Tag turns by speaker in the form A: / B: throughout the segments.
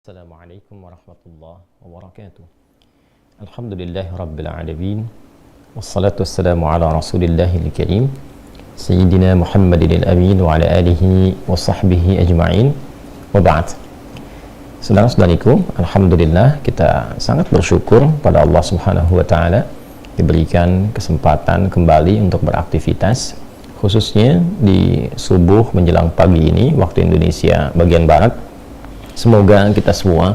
A: Assalamualaikum warahmatullahi wabarakatuh. Alhamdulillahi rabbil alamin. Wassalatu wassalamu ala rasulillahil karim Sayyidina Muhammadin al-amin wa ala alihi wa sahbihi ajma'in. Wa ba'd. Saudara-saudariku, alhamdulillah kita sangat bersyukur pada Allah Subhanahu wa taala diberikan kesempatan kembali untuk beraktivitas, khususnya di subuh menjelang pagi ini waktu Indonesia bagian barat. Semoga kita semua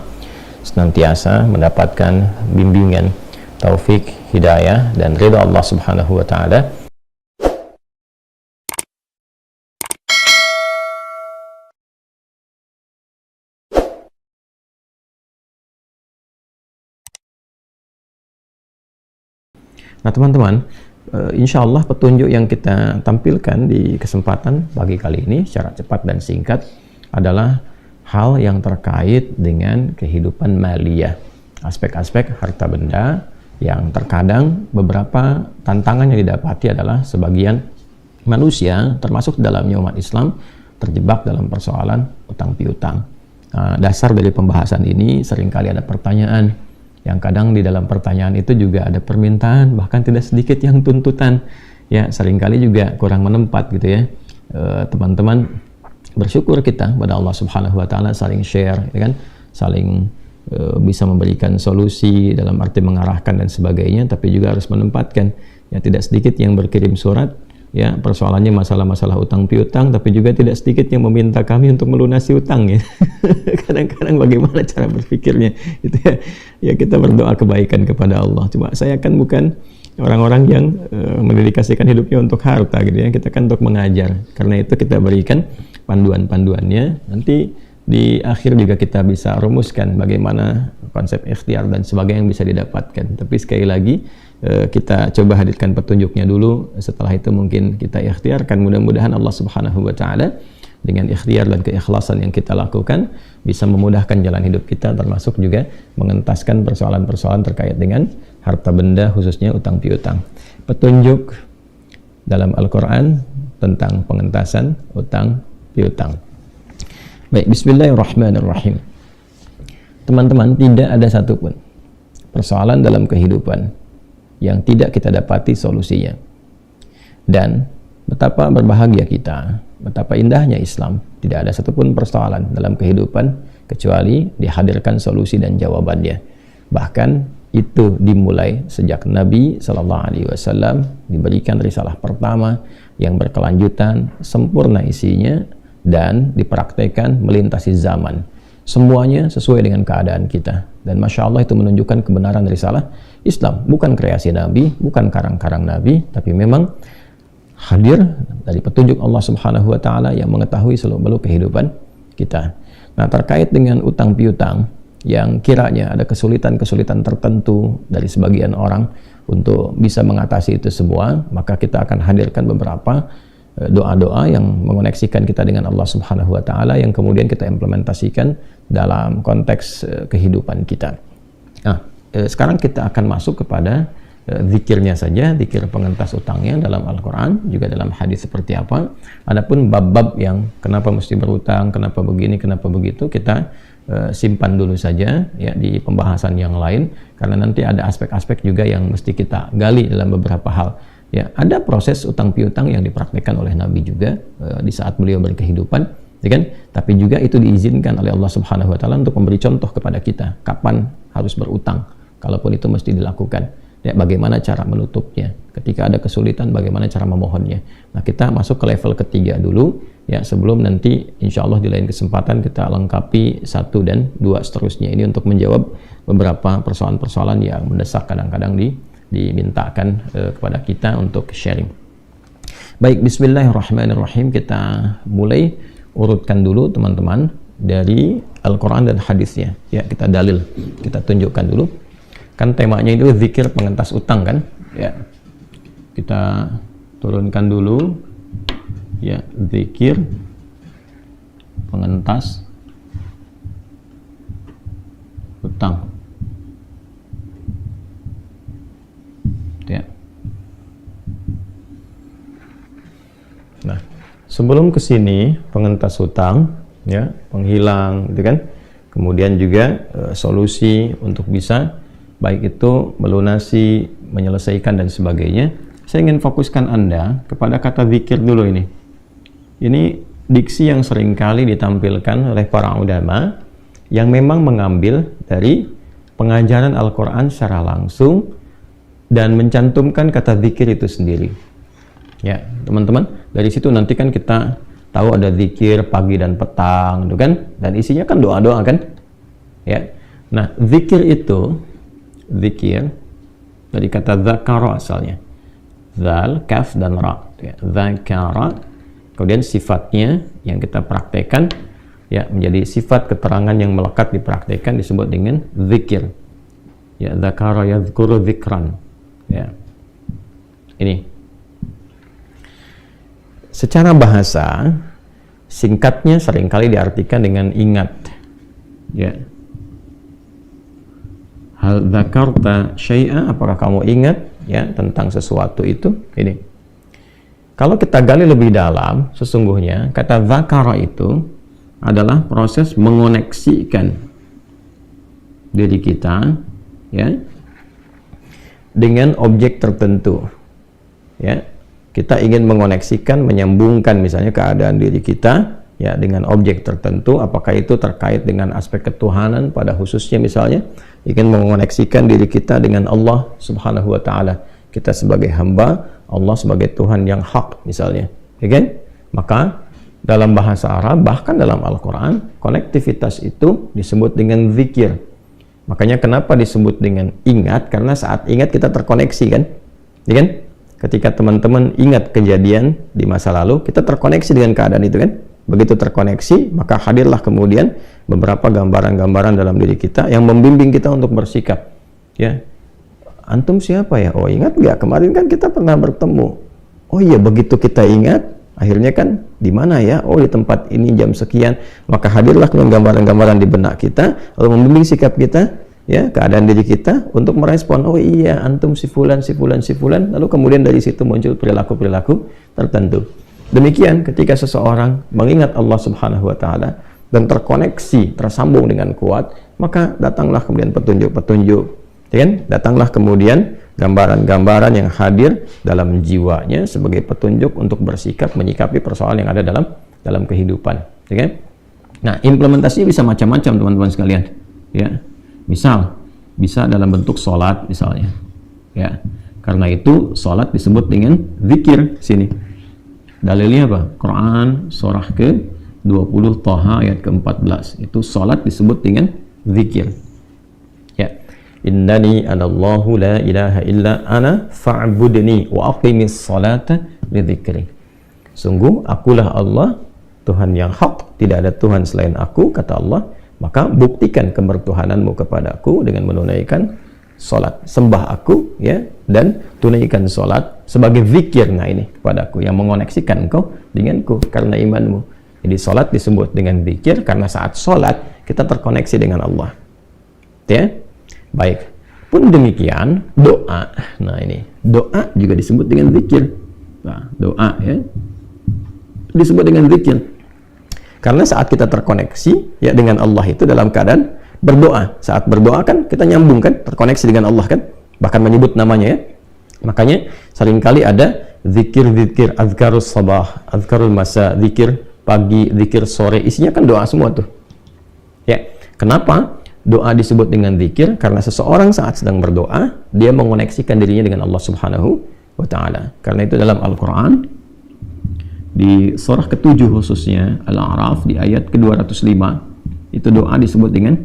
A: senantiasa mendapatkan bimbingan, taufik, hidayah, dan ridha Allah Subhanahu wa taala. Nah, teman-teman, insya Allah petunjuk yang kita tampilkan di kesempatan pagi kali ini secara cepat dan singkat adalah hal yang terkait dengan kehidupan maliyah, aspek-aspek harta benda yang terkadang beberapa tantangan yang didapati adalah sebagian manusia, termasuk dalamnya umat Islam, terjebak dalam persoalan utang piutang. Dasar dari pembahasan ini seringkali ada pertanyaan, yang kadang di dalam pertanyaan itu juga ada permintaan, bahkan tidak sedikit yang tuntutan. Ya, seringkali juga kurang menempat gitu ya. Teman-teman, bersyukur kita pada Allah Subhanahu wa taala saling share, ya kan? Saling bisa memberikan solusi dalam arti mengarahkan dan sebagainya, tapi juga harus menempatkan. Ya, tidak sedikit yang berkirim surat, ya, persoalannya masalah-masalah utang piutang, tapi juga tidak sedikit yang meminta kami untuk melunasi utang, ya. Kadang-kadang bagaimana cara berpikirnya gitu ya. Ya, kita berdoa kebaikan kepada Allah. Cuma saya kan bukan orang-orang yang mendedikasikan hidupnya untuk harta gitu ya. Kita kan untuk mengajar. Karena itu kita berikan panduan-panduannya. Nanti di akhir juga kita bisa rumuskan bagaimana konsep ikhtiar dan sebagainya yang bisa didapatkan. Tapi sekali lagi kita coba hadirkan petunjuknya dulu. Setelah itu mungkin kita ikhtiarkan. Mudah-mudahan Allah Subhanahu wa taala dengan ikhtiar dan keikhlasan yang kita lakukan bisa memudahkan jalan hidup kita, termasuk juga mengentaskan persoalan-persoalan terkait dengan harta benda, khususnya utang piutang. Petunjuk dalam Al-Quran tentang pengentasan utang piutang. Baik, bismillahirrahmanirrahim. Teman-teman, tidak ada satupun persoalan dalam kehidupan yang tidak kita dapati solusinya. Dan betapa berbahagia kita, betapa indahnya Islam, tidak ada satupun persoalan dalam kehidupan kecuali dihadirkan solusi dan jawabannya. Bahkan itu dimulai sejak Nabi Shallallahu Alaihi Wasallam diberikan risalah pertama yang berkelanjutan, sempurna isinya, dan dipraktekkan melintasi zaman. Semuanya sesuai dengan keadaan kita. Dan Masya Allah itu menunjukkan kebenaran risalah Islam. Bukan kreasi Nabi, bukan karang-karang Nabi, tapi memang hadir dari petunjuk Allah Subhanahu wa taala yang mengetahui seluk-beluk kehidupan kita. Nah, terkait dengan utang piutang yang kiranya ada kesulitan-kesulitan tertentu dari sebagian orang untuk bisa mengatasi itu semua, maka kita akan hadirkan beberapa doa-doa yang mengoneksikan kita dengan Allah Subhanahu wa taala yang kemudian kita implementasikan dalam konteks kehidupan kita. Nah, sekarang kita akan masuk kepada zikirnya saja, zikir pengentas utangnya dalam Al-Quran, juga dalam hadis seperti apa. Adapun bab-bab yang kenapa mesti berutang, kenapa begini, kenapa begitu, kita simpan dulu saja ya di pembahasan yang lain, karena nanti ada aspek-aspek juga yang mesti kita gali dalam beberapa hal. Ya, ada proses utang piutang yang dipraktikkan oleh Nabi juga di saat beliau berkehidupan, ya kan? Tapi juga itu diizinkan oleh Allah Subhanahu wa taala untuk memberi contoh kepada kita kapan harus berutang, kalaupun itu mesti dilakukan. Ya, bagaimana cara menutupnya ketika ada kesulitan, bagaimana cara memohonnya. Nah, kita masuk ke level ketiga dulu ya, sebelum nanti insya Allah di lain kesempatan kita lengkapi 1 dan 2 seterusnya. Ini untuk menjawab beberapa persoalan-persoalan yang mendesak kadang-kadang dimintakan kepada kita untuk sharing. Baik, bismillahirrahmanirrahim. Kita mulai urutkan dulu teman-teman dari Al-Quran dan hadisnya ya, kita dalil, kita tunjukkan dulu. Kan temanya itu zikir pengentas utang kan ya, kita turunkan dulu ya, zikir pengentas utang ya. Nah, sebelum ke sini pengentas utang ya, penghilang gitu kan, kemudian juga solusi untuk bisa baik itu melunasi, menyelesaikan dan sebagainya. Saya ingin fokuskan Anda kepada kata zikir dulu ini. Ini diksi yang seringkali ditampilkan oleh para ulama yang memang mengambil dari pengajaran Al-Quran secara langsung dan mencantumkan kata zikir itu sendiri. Ya, teman-teman, dari situ nanti kan kita tahu ada zikir pagi dan petang, gitu kan? Dan isinya kan doa-doa kan? Ya. Nah, zikir itu, zikir dari kata zakara asalnya. Zal, kaf dan ra. Ya, zakara. Kemudian sifatnya yang kita praktekkan ya menjadi sifat keterangan yang melekat dipraktekkan disebut dengan zikir. Ya, zakara yadhkuru zikran. Ya. Ini. Secara bahasa singkatnya seringkali diartikan dengan ingat. Ya. Hal dzakarta syai'a, apakah kamu ingat ya tentang sesuatu itu? Ini. Kalau kita gali lebih dalam, sesungguhnya kata dzakara itu adalah proses mengoneksikan diri kita ya dengan objek tertentu. Ya. Kita ingin mengoneksikan, menyambungkan misalnya keadaan diri kita ya dengan objek tertentu, apakah itu terkait dengan aspek ketuhanan pada khususnya misalnya ingin mengoneksikan diri kita dengan Allah Subhanahu wa taala. Kita sebagai hamba, Allah sebagai Tuhan yang hak misalnya. Ya kan? Maka dalam bahasa Arab bahkan dalam Al-Qur'an konektivitas itu disebut dengan zikir. Makanya kenapa disebut dengan ingat? Karena saat ingat kita terkoneksi kan? Ya kan? Ketika teman-teman ingat kejadian di masa lalu, kita terkoneksi dengan keadaan itu kan? Begitu terkoneksi, maka hadirlah kemudian beberapa gambaran-gambaran dalam diri kita yang membimbing kita untuk bersikap. Ya, antum siapa ya? Oh, ingat nggak? Kemarin kan kita pernah bertemu. Oh iya, begitu kita ingat, akhirnya kan di mana ya? Oh, di tempat ini jam sekian. Maka hadirlah kemudian gambaran-gambaran di benak kita, lalu membimbing sikap kita. Ya, keadaan diri kita untuk merespon, oh iya antum si fulan, lalu kemudian dari situ muncul perilaku-perilaku tertentu. Demikian ketika seseorang mengingat Allah Subhanahu wa taala dan terkoneksi, tersambung dengan kuat, maka datanglah kemudian petunjuk-petunjuk, ya kan? Datanglah kemudian gambaran-gambaran yang hadir dalam jiwanya sebagai petunjuk untuk bersikap menyikapi persoalan yang ada dalam kehidupan, ya kan? Nah, implementasinya bisa macam-macam teman-teman sekalian, ya. Misal, bisa dalam bentuk sholat misalnya. Ya, karena itu sholat disebut dengan zikir sini. Dalilnya apa? Quran surah ke-20 Thaha ayat ke-14. Itu sholat disebut dengan zikir. Ya. Innani anallahu la ilaha illa ana fa'budni wa aqimis salata li dzikri. Sungguh akulah Allah, Tuhan yang hak, tidak ada Tuhan selain aku, kata Allah. Maka buktikan kebertuhananmu kepadaku dengan menunaikan sholat, sembah aku ya, dan tunaikan sholat sebagai zikir. Nah ini kepadaku yang mengoneksikan engkau denganku karena imanmu. Jadi sholat disebut dengan zikir karena saat sholat kita terkoneksi dengan Allah. Ya, baik. Pun demikian doa. Nah ini doa juga disebut dengan zikir. Nah, doa ya disebut dengan zikir. Karena saat kita terkoneksi ya dengan Allah itu dalam keadaan berdoa. Saat berdoa kan kita nyambung kan, terkoneksi dengan Allah kan, bahkan menyebut namanya ya. Makanya seringkali ada zikir-zikir, azkarus sabah, azkarul masa, zikir pagi, zikir sore, isinya kan doa semua tuh. Ya, kenapa doa disebut dengan zikir? Karena seseorang saat sedang berdoa, dia mengoneksikan dirinya dengan Allah Subhanahu wa taala. Karena itu dalam Al-Qur'an di surah ke-7 khususnya Al-A'raf di ayat ke-205 itu doa disebut dengan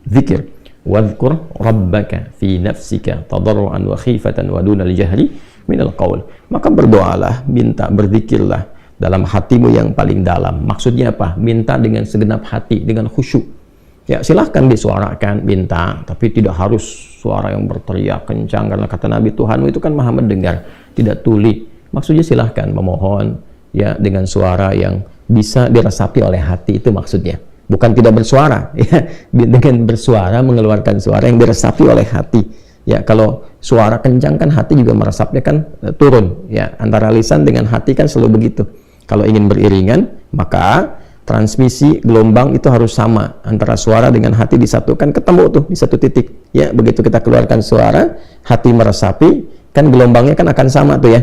A: zikir. Wadhkur rabbaka fi nafsika tadarruan wa khifatan wa dunal jahri minal qaul. Maka berdoalah, minta, berzikirlah dalam hatimu yang paling dalam. Maksudnya apa? Minta dengan segenap hati, dengan khusyuk. Ya, silahkan disuarakan, minta, tapi tidak harus suara yang berteriak kencang, karena kata Nabi, Tuhanmu itu kan maha mendengar, tidak tuli. Maksudnya silahkan memohon ya dengan suara yang bisa diresapi oleh hati, itu maksudnya. Bukan tidak bersuara ya, dengan bersuara mengeluarkan suara yang diresapi oleh hati. Ya, kalau suara kencang kan hati juga meresapnya kan turun ya, antara lisan dengan hati kan selalu begitu. Kalau ingin beriringan, maka transmisi gelombang itu harus sama antara suara dengan hati disatukan, ketemu tuh di satu titik. Ya, begitu kita keluarkan suara, hati meresapi, kan gelombangnya kan akan sama tuh ya.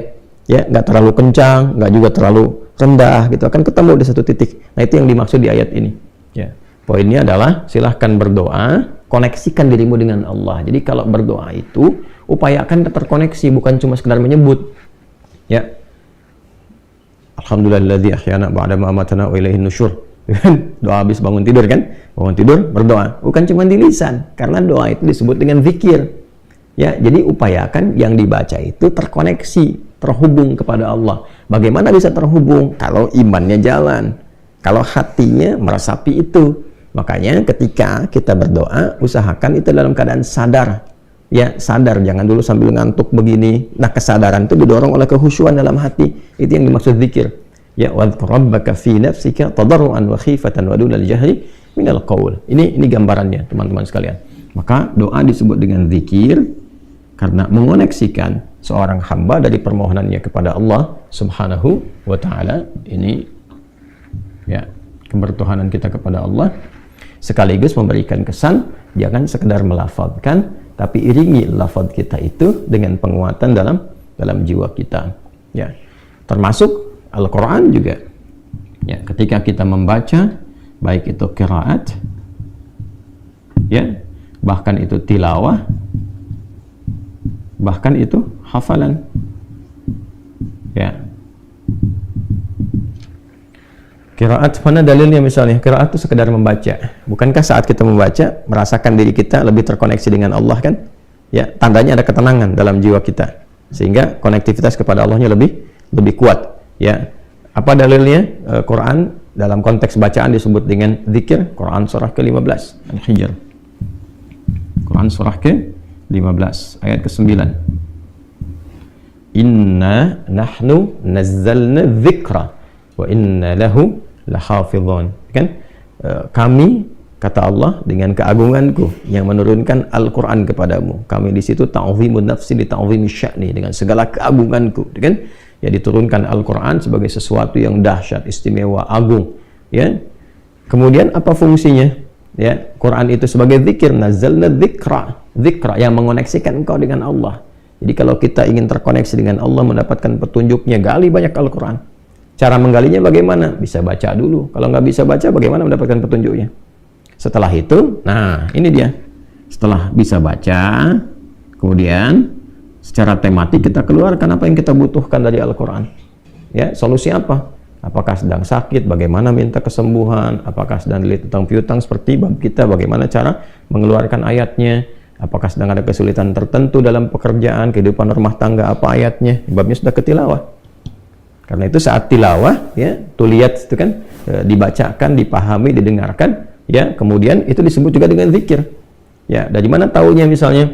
A: Ya, nggak terlalu kencang, nggak juga terlalu rendah gitu, akan ketemu di satu titik. Nah, itu yang dimaksud di ayat ini. Ya. Poinnya adalah silahkan berdoa, koneksikan dirimu dengan Allah. Jadi kalau berdoa itu upayakan terkoneksi, bukan cuma sekedar menyebut. Ya. Alhamdulillahilladzi ahyana ba'da ma amatana wa ilaihin nusyur. Doa habis bangun tidur kan? Bangun tidur berdoa. Bukan cuma di lisan, karena doa itu disebut dengan zikir. Ya, jadi upayakan yang dibaca itu terkoneksi, terhubung kepada Allah. Bagaimana bisa terhubung? Kalau imannya jalan, kalau hatinya meresapi itu. Makanya ketika kita berdoa, usahakan itu dalam keadaan sadar. Ya, sadar, jangan dulu sambil ngantuk begini. Nah, kesadaran itu didorong oleh kehusyuan dalam hati. Itu yang dimaksud zikir. Ya, wadhkur rabbaka fi nafsika tadarruan wa khifatan wa dunal jahri minal qaul. Ini gambarannya, teman-teman sekalian. Maka doa disebut dengan zikir karena mengoneksikan seorang hamba dari permohonannya kepada Allah Subhanahu wa taala. Ini ya, kebertuhanan kita kepada Allah, sekaligus memberikan kesan jangan sekedar melafazkan, tapi iringi lafaz kita itu dengan penguatan dalam jiwa kita. Ya, termasuk Al-Quran juga. Ya, ketika kita membaca, baik itu qiraat, ya, bahkan itu tilawah, bahkan itu hafalan. Ya. Qiraat, mana dalilnya misalnya? Qiraat itu sekedar membaca. Bukankah saat kita membaca, merasakan diri kita lebih terkoneksi dengan Allah kan? Ya, tandanya ada ketenangan dalam jiwa kita. Sehingga konektivitas kepada Allahnya lebih kuat. Ya. Apa dalilnya? Quran dalam konteks bacaan disebut dengan zikir. Quran surah ke-15, Al-Hijr. Quran surah ke-15, ayat ke-9. Inna nahnu nazzalna dzikra wa inna lahu lahafizun. Kan kami, kata Allah, dengan keagunganku yang menurunkan Al-Quran kepadamu. Kami di situ ta'zimun nafsi li ta'zimi sya'ni, dengan segala keagunganku, kan? Ya, diturunkan Al-Quran sebagai sesuatu yang dahsyat, istimewa, agung. Ya. Kemudian apa fungsinya? Ya, Quran itu sebagai zikir, nazzalna dzikra, zikra yang mengoneksikan engkau dengan Allah. Jadi kalau kita ingin terkoneksi dengan Allah, mendapatkan petunjuknya, gali banyak Al-Quran. Cara menggalinya bagaimana? Bisa baca dulu. Kalau nggak bisa baca, bagaimana mendapatkan petunjuknya? Setelah itu, nah ini dia. Setelah bisa baca, kemudian secara tematik kita keluarkan apa yang kita butuhkan dari Al-Quran. Ya, solusi apa? Apakah sedang sakit, bagaimana minta kesembuhan? Apakah sedang dilihat tentang piutang seperti bab kita, bagaimana cara mengeluarkan ayatnya? Apakah sedang ada kesulitan tertentu dalam pekerjaan, kehidupan rumah tangga, apa ayatnya? Babnya sudah ketilawah. Karena itu saat tilawah, ya, tuliyat itu kan dibacakan, dipahami, didengarkan, ya, kemudian itu disebut juga dengan zikir. Ya, dari mana taunya misalnya?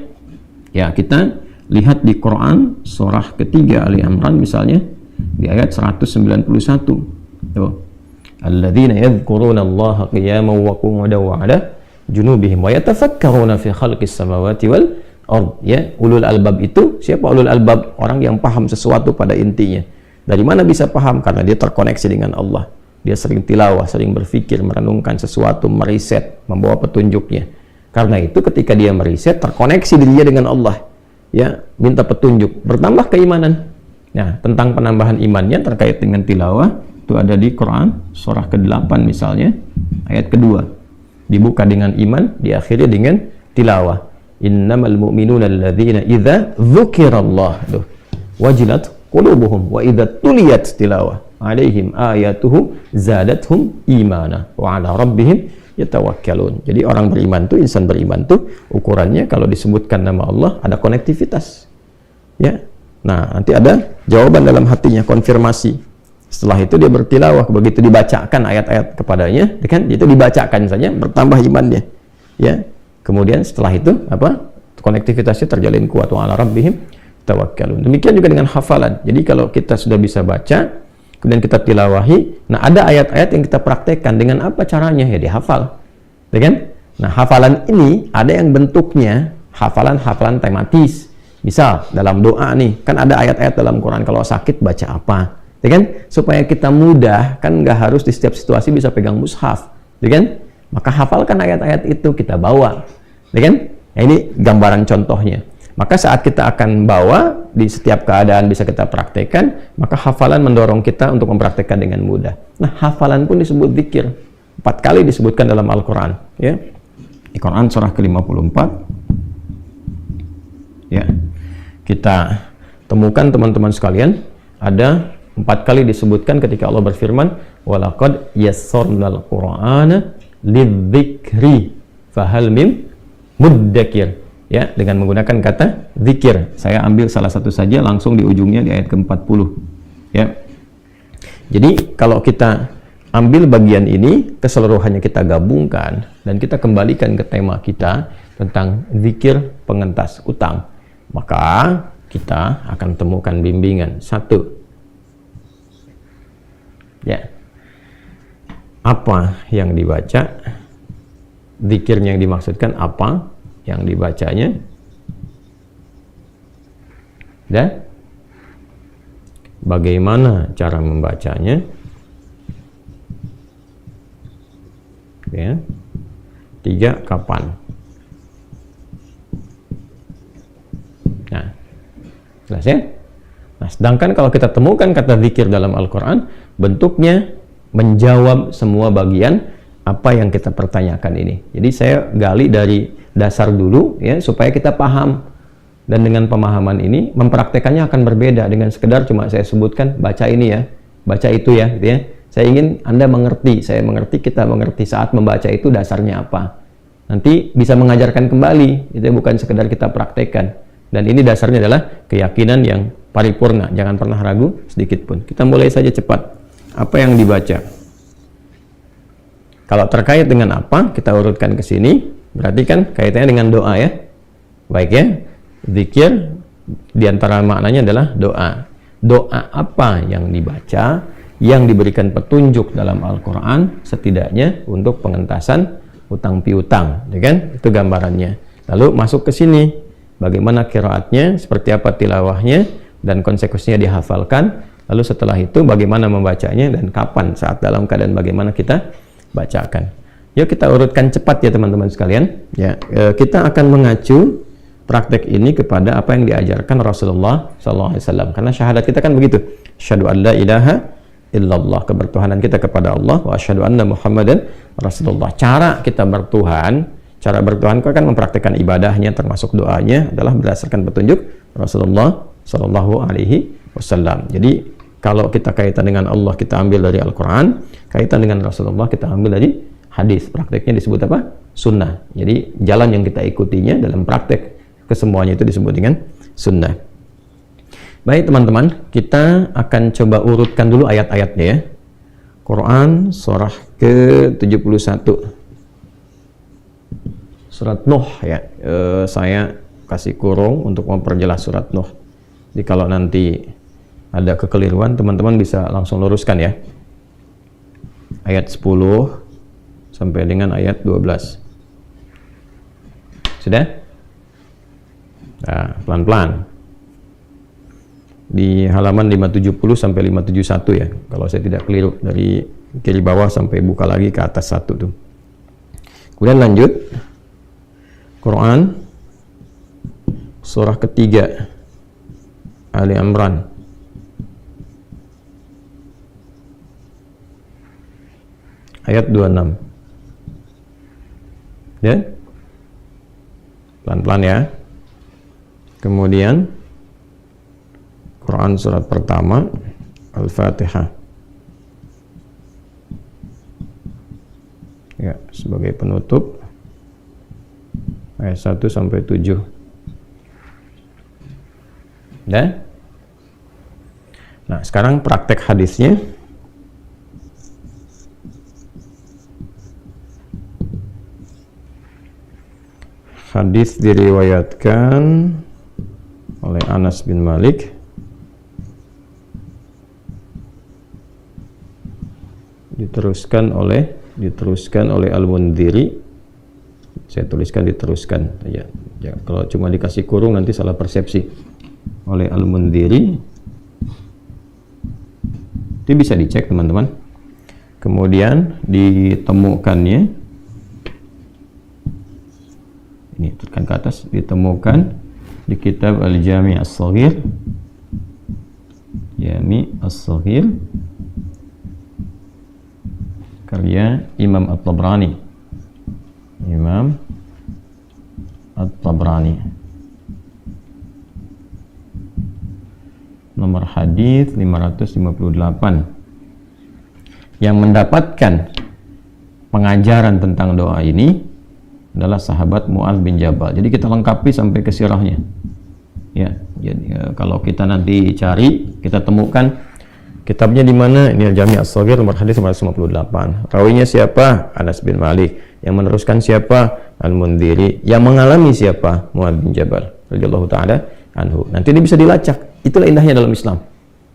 A: Ya, kita lihat di Quran surah ketiga Ali Imran misalnya di ayat 191. Tuh. Alladzina yadhkuruna Allaha qiyaman wa qu'udan wa 'ala junubihim wa yatafakkaruna fi khalqis samawati wal ard. Ya, ulul albab itu siapa ulul albab? Orang yang paham sesuatu pada intinya. Dari mana bisa paham? Karena dia terkoneksi dengan Allah. Dia sering tilawah, sering berpikir, merenungkan sesuatu, meriset, membawa petunjuknya. Karena itu ketika dia meriset, terkoneksi dirinya dengan Allah. Ya, minta petunjuk, bertambah keimanan. Nah, tentang penambahan imannya terkait dengan tilawah itu ada di Quran surah ke-8 misalnya ayat kedua. Dibuka dengan iman, diakhiri dengan tilawah. Innamal mu'minuna alladzina idza dzukirallah wajilat qulubuhum wa idza tuliyat tilawah alaihim ayatuhu zadathum imana wa ala rabbihim yatawakkalun. Jadi orang beriman tuh, insan beriman tuh ukurannya kalau disebutkan nama Allah ada konektivitas. Ya. Nah, nanti ada jawaban dalam hatinya, konfirmasi. Setelah itu dia bertilawah, begitu dibacakan ayat-ayat kepadanya, kan itu dibacakan saja bertambah imannya. Ya. Kemudian setelah itu apa? Konektivitasnya terjalin kuat, wa ala rabbihim tawakkalun. Demikian juga dengan hafalan. Jadi kalau kita sudah bisa baca, kemudian kita tilawahi, nah ada ayat-ayat yang kita praktekkan, dengan apa caranya? Ya dihafal, ya kan? Nah, hafalan ini ada yang bentuknya hafalan-hafalan tematis. Misal dalam doa nih, kan ada ayat-ayat dalam Quran, kalau sakit baca apa, ya kan? Supaya kita mudah, kan nggak harus di setiap situasi bisa pegang mushaf, ya kan? Maka hafalkan ayat-ayat itu, kita bawa, ya kan? Nah, ini gambaran contohnya. Maka saat kita akan bawa di setiap keadaan bisa kita praktekkan, maka hafalan mendorong kita untuk mempraktekkan dengan mudah. Nah, hafalan pun disebut zikir. 4 kali disebutkan dalam Al-Quran, ya. Di Quran surah ke-54, ya. Kita temukan teman-teman sekalian, ada 4 kali disebutkan ketika Allah berfirman, walaqad yassarnal Qur'ana lidzikri fahal mim muddakir, ya, dengan menggunakan kata zikir. Saya ambil salah satu saja langsung di ujungnya di ayat ke-40, ya. Jadi kalau kita ambil bagian ini, keseluruhannya kita gabungkan dan kita kembalikan ke tema kita tentang zikir pengentas utang, maka kita akan temukan bimbingan. 1, ya, apa yang dibaca, zikirnya yang dimaksudkan apa yang dibacanya, dan bagaimana cara membacanya, ya. 3, kapan. Nah, jelas ya? Nah, sedangkan kalau kita temukan kata zikir dalam Al-Quran, bentuknya menjawab semua bagian apa yang kita pertanyakan ini. Jadi saya gali dari dasar dulu, ya, supaya kita paham. Dan dengan pemahaman ini, mempraktekannya akan berbeda dengan sekedar cuma saya sebutkan, baca ini ya, baca itu ya, gitu ya. Saya ingin Anda mengerti, saya mengerti, kita mengerti saat membaca itu dasarnya apa. Nanti bisa mengajarkan kembali, itu bukan sekedar kita praktekkan. Dan ini dasarnya adalah keyakinan yang paripurna, jangan pernah ragu sedikit pun. Kita mulai saja cepat. Apa yang dibaca? Kalau terkait dengan apa, kita urutkan ke sini, berarti kan kaitannya dengan doa ya. Baik ya, zikir diantara maknanya adalah doa. Doa apa yang dibaca, yang diberikan petunjuk dalam Al-Quran, setidaknya untuk pengentasan utang piutang, ya kan? Itu gambarannya. Lalu masuk ke sini, bagaimana qiraatnya, seperti apa tilawahnya, dan konsekuensinya dihafalkan. Lalu setelah itu bagaimana membacanya dan kapan, saat dalam keadaan bagaimana kita bacakan. Yuk kita urutkan cepat ya teman-teman sekalian. Ya, kita akan mengacu praktek ini kepada apa yang diajarkan Rasulullah SAW. Karena syahadat kita kan begitu. Asyhadu an la ilaha illallah, kebertuhanan kita kepada Allah, wa asyhadu anna Muhammadan Rasulullah. Cara kita bertuhan, cara bertuhan kan mempraktikkan ibadahnya termasuk doanya adalah berdasarkan petunjuk Rasulullah Shallallahu Alaihi Wasallam. Jadi kalau kita kaitan dengan Allah kita ambil dari Al-Quran, kaitan dengan Rasulullah kita ambil dari hadis. Prakteknya disebut apa? Sunnah. Jadi jalan yang kita ikutinya dalam praktek kesemuanya itu disebut dengan sunnah. Baik teman-teman, kita akan coba urutkan dulu ayat-ayatnya ya. Quran surah ke-71, surat Nuh ya. Saya kasih kurung untuk memperjelas surat Nuh. Jadi kalau nanti ada kekeliruan, teman-teman bisa langsung luruskan ya. Ayat 10 sampai dengan ayat 12. Sudah? Nah, pelan-pelan. Di halaman 570 sampai 571 ya, kalau saya tidak keliru, dari kiri bawah sampai buka lagi ke atas satu tuh. Kemudian lanjut, Quran surah ketiga Ali Imran ayat 26 ya, pelan-pelan ya. Kemudian Quran surat pertama Al-Fatihah ya, sebagai penutup ayat 1 sampai 7. Dan nah sekarang praktek hadisnya. Hadis diriwayatkan oleh Anas bin Malik diteruskan oleh Al-Mundhiri. Saya tuliskan diteruskan ya. Ya, kalau cuma dikasih kurung nanti salah persepsi. Oleh Al-Mundhiri Itu bisa dicek teman-teman. Kemudian ditemukannya, ini tekan ke atas, ditemukan di kitab Al-Jami' As-Shaghir, Jami' As-Shaghir karya Imam At-Tabrani. Imam At-Tabrani, nomor hadis 558. Yang mendapatkan pengajaran tentang doa ini adalah sahabat Mu'adz bin Jabal. Jadi kita lengkapi sampai ke sirahnya. Ya, jadi kalau kita nanti cari, kita temukan kitabnya di mana? Ini Al-Jami' As-Shaghir nomor hadis 558. Rawinya siapa? Anas bin Malik. Yang meneruskan siapa? Al-Mundhiri. Yang mengalami siapa? Mu'adz bin Jabal radhiyallahu taala anhu. Nanti ini bisa dilacak. Itulah indahnya dalam Islam.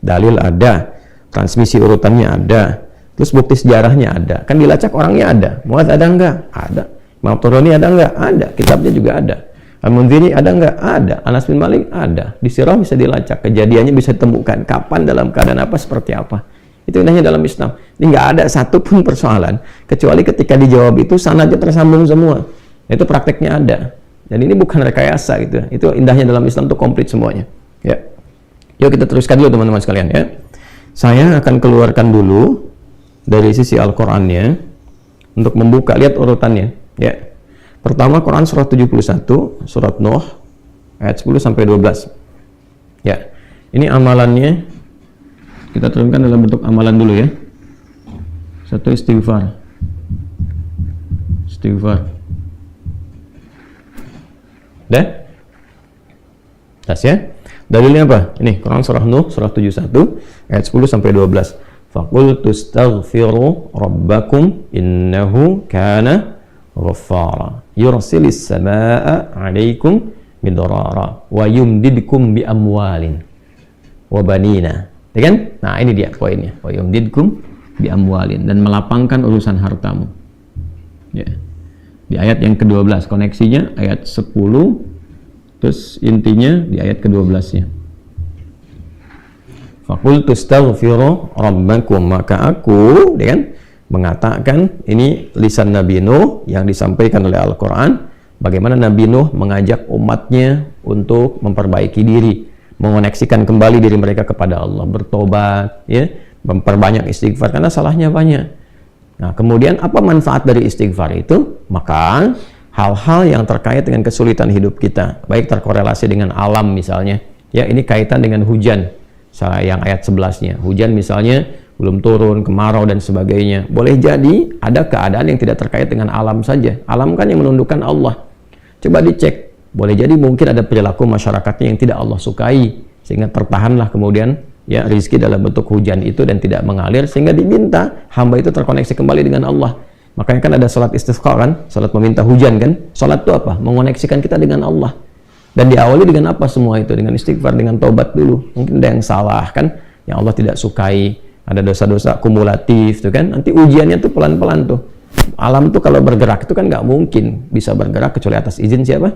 A: Dalil ada, transmisi urutannya ada, terus bukti sejarahnya ada. Kan dilacak orangnya ada. Mu'adz ada enggak? Ada. Imam Tabrani ada enggak? Ada. Kitabnya juga ada. Al-Mundhiri ada enggak? Ada. Anas bin Malik ada. Di sirah bisa dilacak. Kejadiannya bisa ditemukan. Kapan, dalam keadaan apa, seperti apa. Itu indahnya dalam Islam. Ini nggak ada satupun persoalan kecuali ketika dijawab itu sanadnya tersambung semua. Itu prakteknya ada. Dan ini bukan rekayasa gitu. Itu indahnya dalam Islam, itu komplit semuanya. Ya. Yuk kita teruskan dulu teman-teman sekalian ya. Saya akan keluarkan dulu dari sisi Al-Qur'annya untuk membuka, lihat urutannya ya. Pertama Quran surah 71, surat Nuh ayat 10 sampai 12. Ya. Ini amalannya kita turunkan dalam bentuk amalan dulu ya. Satu, istighfar. Istighfar. Dah? Tas ya. Dalilnya apa? Ini Quran surah Nuh surah 71 ayat 10 sampai 12. Faqul tastaghfiru rabbakum innahu kana ghaffara yursilis samaa'a 'alaikum midrara wa yumdidkum bi amwalin wa banina. Ya kan? Nah, ini dia poinnya. Wa yumdidkum bi amwalin, dan melapangkan urusan hartamu. Ya. Di ayat yang ke-12, koneksinya ayat 10. Terus intinya di ayat ke-12-nya. Faqultu astaghfiru rabbakum, maka aku dengan mengatakan, ini lisan Nabi Nuh yang disampaikan oleh Al-Qur'an, bagaimana Nabi Nuh mengajak umatnya untuk memperbaiki diri, mengoneksikan kembali diri mereka kepada Allah, bertobat, ya, memperbanyak istighfar karena salahnya banyak. Nah, kemudian apa manfaat dari istighfar itu? Maka hal-hal yang terkait dengan kesulitan hidup kita, baik terkorelasi dengan alam misalnya, ya ini kaitan dengan hujan, yang ayat 11-nya, hujan misalnya belum turun, kemarau dan sebagainya, boleh jadi ada keadaan yang tidak terkait dengan alam saja. Alam kan yang menundukkan Allah. Coba dicek, boleh jadi mungkin ada perilaku masyarakatnya yang tidak Allah sukai, sehingga tertahanlah kemudian ya rizki dalam bentuk hujan itu dan tidak mengalir, sehingga diminta hamba itu terkoneksi kembali dengan Allah. Makanya kan ada salat istisqa kan, salat meminta hujan kan. Salat itu apa? Mengoneksikan kita dengan Allah. Dan diawali dengan apa semua itu? Dengan istighfar, dengan taubat dulu. Mungkin ada yang salah kan, yang Allah tidak sukai, ada dosa-dosa kumulatif tuh kan. Nanti ujiannya tuh pelan-pelan tuh. Alam tuh kalau bergerak itu kan nggak mungkin bisa bergerak kecuali atas izin siapa?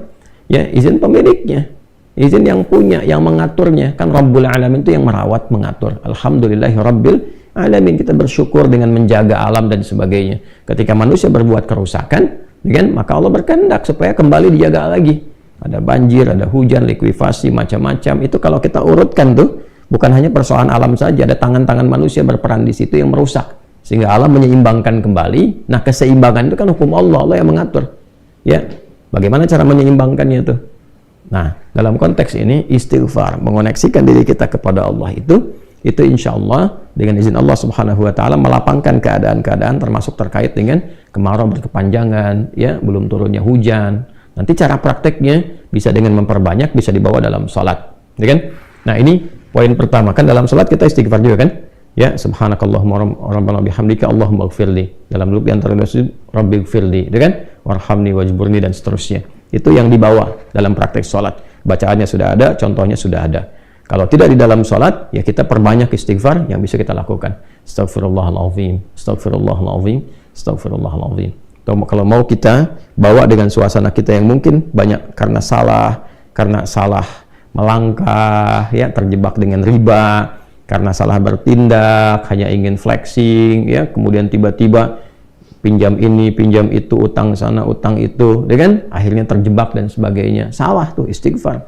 A: Ya, izin pemiliknya. Izin yang punya, yang mengaturnya. Kan Rabbul Alamin itu yang merawat, mengatur. Alhamdulillahi Rabbil Alamin. Kita bersyukur dengan menjaga alam dan sebagainya. Ketika manusia berbuat kerusakan, kan, maka Allah berkehendak supaya kembali dijaga lagi. Ada banjir, ada hujan, likuifasi, macam-macam. Itu kalau kita urutkan tuh, bukan hanya persoalan alam saja, ada tangan-tangan manusia berperan di situ yang merusak. Sehingga alam menyeimbangkan kembali. Nah, keseimbangan itu kan hukum Allah, Allah yang mengatur. Ya, bagaimana cara menyeimbangkannya tuh? Nah, dalam konteks ini, istighfar, mengoneksikan diri kita kepada Allah itu insya Allah dengan izin Allah Subhanahu wa Ta'ala melapangkan keadaan-keadaan termasuk terkait dengan kemarau berkepanjangan, ya, belum turunnya hujan. Nanti cara prakteknya bisa dengan memperbanyak, bisa dibawa dalam salat, ya kan? Nah, ini poin pertama kan, dalam salat kita istighfar juga kan? Ya, subhanakallahumma rabbana bihamdika Allahumma ighfirli. Dalam duduk di antara sujud, Rabbi ighfirli, ya kan? Warhamni wajburni dan seterusnya. Itu yang dibawa dalam praktek salat. Bacaannya sudah ada, contohnya sudah ada. Kalau tidak di dalam sholat, ya kita perbanyak istighfar yang bisa kita lakukan. Astaghfirullahaladzim, astaghfirullahaladzim, astaghfirullahaladzim. Kalau mau kita bawa dengan suasana kita yang mungkin banyak karena salah melangkah, ya terjebak dengan riba, karena salah bertindak, hanya ingin flexing, ya, kemudian tiba-tiba pinjam ini, pinjam itu, utang sana, utang itu, ya kan? Akhirnya terjebak dan sebagainya. Salah tuh istighfar.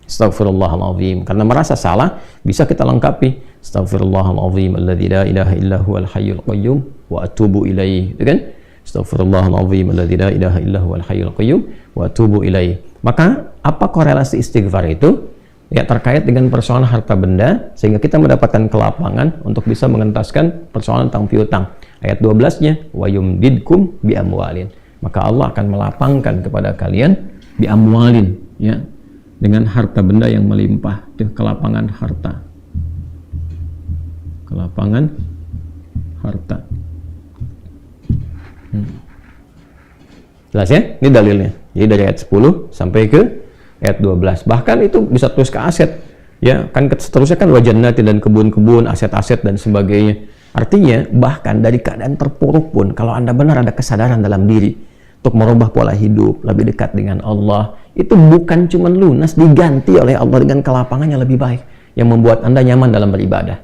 A: Astaghfirullahaladzim. Karena merasa salah, bisa kita lengkapi. Astaghfirullahaladzim alladzi la ilaha illa huwal hayyul qayyum wa atubu ilaih. Itu kan? Astaghfirullahaladzim alladzi la ilaha illa huwal hayyul qayyum wa atubu ilaih. Maka apa korelasi istighfar itu? Ya, terkait dengan persoalan harta benda, sehingga kita mendapatkan kelapangan untuk bisa mengentaskan persoalan tentang piutang. Ayat 12-nya, wa yumdidkum bi amwalin. Maka Allah akan melapangkan kepada kalian bi amwalin, ya, dengan harta benda yang melimpah. Itu kelapangan harta. Kelapangan harta. Jelas ya? Ini dalilnya. Jadi dari ayat 10 sampai ke ayat 12. Bahkan itu bisa terus ke aset. Ya, kan seterusnya kan wajannati dan kebun-kebun, aset-aset dan sebagainya. Artinya, bahkan dari keadaan terpuruk pun, kalau Anda benar ada kesadaran dalam diri untuk merubah pola hidup, lebih dekat dengan Allah, itu bukan cuma lunas, diganti oleh Allah dengan kelapangan yang lebih baik, yang membuat Anda nyaman dalam beribadah.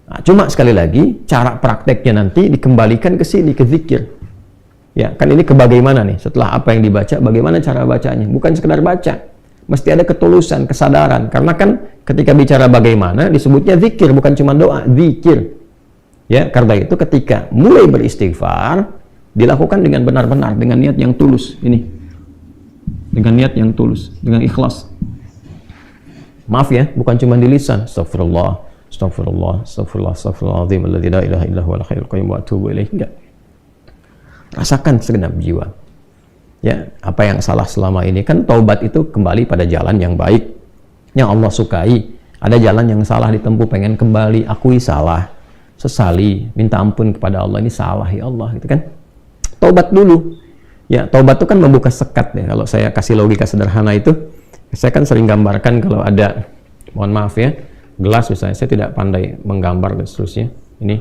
A: Nah, cuma sekali lagi, cara prakteknya nanti dikembalikan ke sini, ke zikir. Ya, kan ini ke bagaimana nih? Setelah apa yang dibaca, bagaimana cara bacanya? Bukan sekedar baca. Mesti ada ketulusan, kesadaran. Karena kan ketika bicara bagaimana, disebutnya zikir, bukan cuma doa, zikir. Ya, karena itu ketika mulai beristighfar, dilakukan dengan benar-benar, dengan niat yang tulus. Ini. Dengan niat yang tulus, dengan ikhlas. Maaf ya, bukan cuma di lisan. Astagfirullah, astagfirullah, astagfirullah, astagfirullahaladzim, alladzi la ilaha illa huwal hayyul qayyum wa atubu ilaih. Enggak. Rasakan segenap jiwa. Ya, apa yang salah selama ini, kan taubat itu kembali pada jalan yang baik, yang Allah sukai. Ada jalan yang salah ditempuh, pengen kembali, akui salah, sesali, minta ampun kepada Allah, ini salah ya Allah, gitu kan. Taubat dulu. Ya, taubat itu kan membuka sekat ya. Kalau saya kasih logika sederhana itu, saya kan sering gambarkan kalau ada, mohon maaf ya, gelas misalnya, saya tidak pandai menggambar dan seterusnya. Ini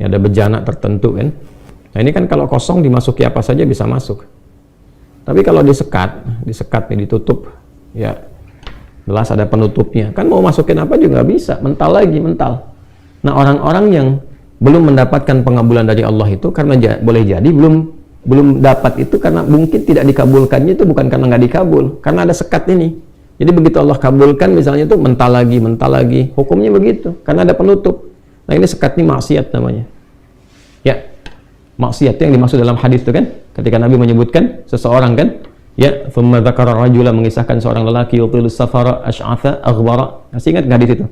A: ada bejana tertentu kan. Nah, ini kan kalau kosong dimasuki apa saja bisa masuk. Tapi kalau disekat nih, ditutup, ya gelas ada penutupnya, kan mau masukin apa juga nggak bisa, mental lagi, mental. Nah, orang-orang yang belum mendapatkan pengabulan dari Allah itu karena boleh jadi belum dapat itu karena mungkin tidak dikabulkannya itu bukan karena nggak dikabul, karena ada sekat ini. Jadi begitu Allah kabulkan misalnya itu mental lagi, hukumnya begitu, karena ada penutup. Nah, ini sekat ini maksiat namanya. Ya, maksiat yang dimaksud dalam hadis itu kan, ketika Nabi menyebutkan seseorang kan, ya, thumma dzakara rajula, mengisahkan seorang lelaki yutilus safara asy'atha aghbara. Masih ingat nggak di situ?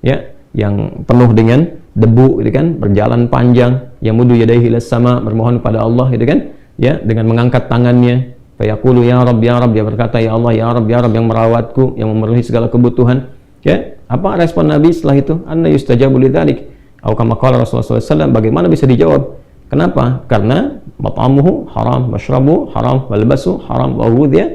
A: Ya, yang penuh dengan debu, gitu kan, berjalan panjang, yamudu yadayhi ilas sama, bermohon kepada Allah, gitu kan, ya, dengan mengangkat tangannya, fayaqulu ya Rabb, dia berkata ya Allah, ya Rabb, yang merawatku, yang memenuhi segala kebutuhan. Ya, apa respon Nabi setelah itu? Anna yustajabu lidzalik. Atau kama qala Rasulullah SAW, bagaimana bisa dijawab? Kenapa? Karena mat'amuhu haram, masyrabuhu haram, walbasu haram, wa ghudhiya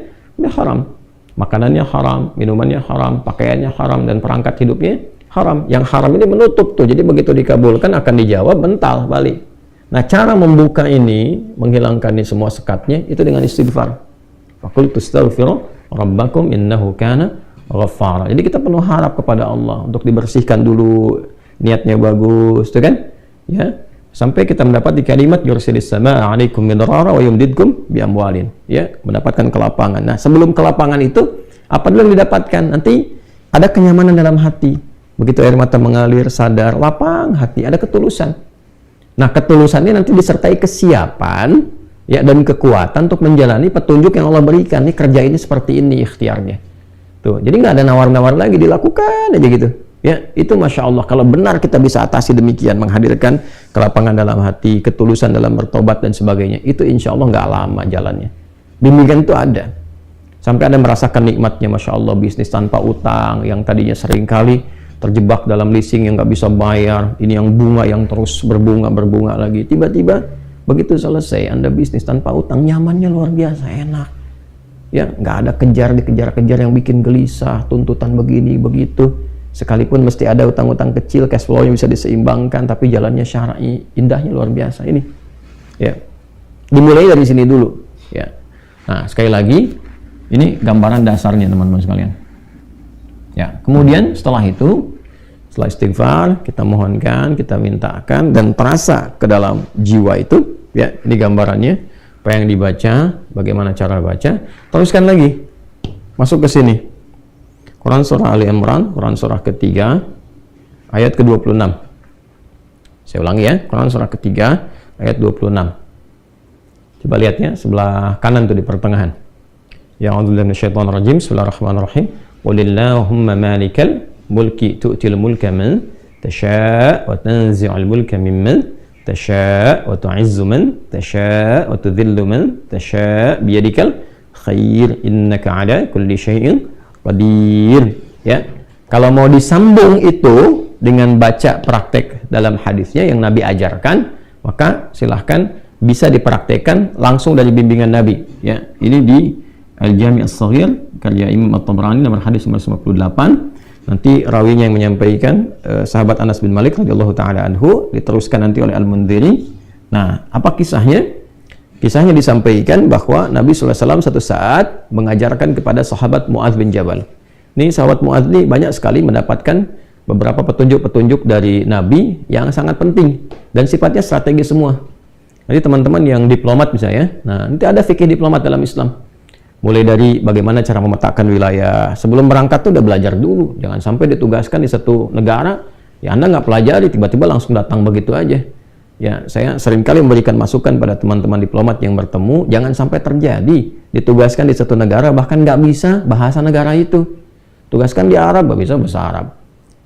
A: haram. Makanannya haram, minumannya haram, pakaiannya haram, dan perangkat hidupnya haram. Yang haram ini menutup tuh. Jadi begitu dikabulkan akan dijawab mental balik. Nah, cara membuka ini, menghilangkan ini semua sekatnya itu dengan istighfar. Faqul tastaghfiru rabbakum innahu kana ghaffara. Jadi kita penuh harap kepada Allah untuk dibersihkan dulu, niatnya bagus, tuh kan? Ya. Sampai kita mendapat di kalimat yursilis samaa 'alaikum midrara wa yumdidkum bi amwalin. Ya, mendapatkan kelapangan. Nah, sebelum kelapangan itu apa dulu yang didapatkan? Nanti ada kenyamanan dalam hati. Begitu air mata mengalir, sadar, lapang hati, ada ketulusan. Nah, ketulusan ini nanti disertai kesiapan, ya, dan kekuatan untuk menjalani petunjuk yang Allah berikan. Nih, kerja ini seperti ini ikhtiarnya. Tuh, jadi nggak ada nawar-nawar lagi, dilakukan aja gitu. Ya, itu Masya Allah, kalau benar kita bisa atasi demikian, menghadirkan kelapangan dalam hati, ketulusan dalam bertobat dan sebagainya, itu insya Allah nggak lama jalannya. Demikian itu ada. Sampai ada merasakan nikmatnya, Masya Allah, bisnis tanpa utang, yang tadinya sering kali terjebak dalam leasing yang nggak bisa bayar, ini yang bunga yang terus berbunga lagi. Tiba-tiba begitu selesai, Anda bisnis tanpa utang, nyamannya luar biasa, enak. Ya, nggak ada dikejar-kejar yang bikin gelisah, tuntutan begini, begitu. Sekalipun mesti ada utang-utang kecil, cash flow-nya bisa diseimbangkan, tapi jalannya syar'i, indahnya luar biasa ini. Ya, dimulai dari sini dulu. Ya, nah sekali lagi, ini gambaran dasarnya teman-teman sekalian. Ya, kemudian setelah itu Setelah istighfar, kita mohonkan, kita mintakan, dan terasa ke dalam jiwa itu, ya, ini gambarannya, apa yang dibaca, bagaimana cara baca, teruskan lagi, masuk ke sini. Quran Surah Ali Imran, Quran Surah ketiga, ayat ke-26. Saya ulangi ya, Quran Surah ketiga, ayat 26. Coba lihat ya, sebelah kanan tuh di pertengahan. Ya'udzubillahi minasyaitonir rajim. Bismillahirrahmanirrahim. Qulillahumma malikal mulki tu'til mulka man tasha' wa tanzi'ul mulka mimman tasha' wa tu'izzu man tasha' wa tudhillu man tasha' biyadikal khair innaka 'ala kulli syai'in qadir. Ya. Kalau mau disambung itu dengan baca praktek dalam hadisnya yang Nabi ajarkan, maka silahkan bisa dipraktekkan langsung dari bimbingan Nabi. Ya, ini di Al-Jami' As-Shaghir karya Imam At-Tabrani nomor hadis nomor 58. Nanti rawinya yang menyampaikan sahabat Anas bin Malik radhiyallahu taala anhu, diteruskan nanti oleh Al-Mundhiri. Nah, apa kisahnya? Kisahnya disampaikan bahwa Nabi sallallahu alaihi wasallam satu saat mengajarkan kepada sahabat Mu'adz bin Jabal. Ini sahabat Mu'adz ini banyak sekali mendapatkan beberapa petunjuk-petunjuk dari Nabi yang sangat penting dan sifatnya strategi semua. Jadi teman-teman yang diplomat misalnya, nah nanti ada fikih diplomat dalam Islam. Mulai dari bagaimana cara memetakan wilayah. Sebelum berangkat tuh udah belajar dulu. Jangan sampai ditugaskan di satu negara, ya Anda nggak pelajari, tiba-tiba langsung datang begitu aja. Ya, saya seringkali memberikan masukan pada teman-teman diplomat yang bertemu, jangan sampai terjadi ditugaskan di satu negara, bahkan nggak bisa bahasa negara itu. Tugaskan di Arab, nggak bisa bahasa Arab.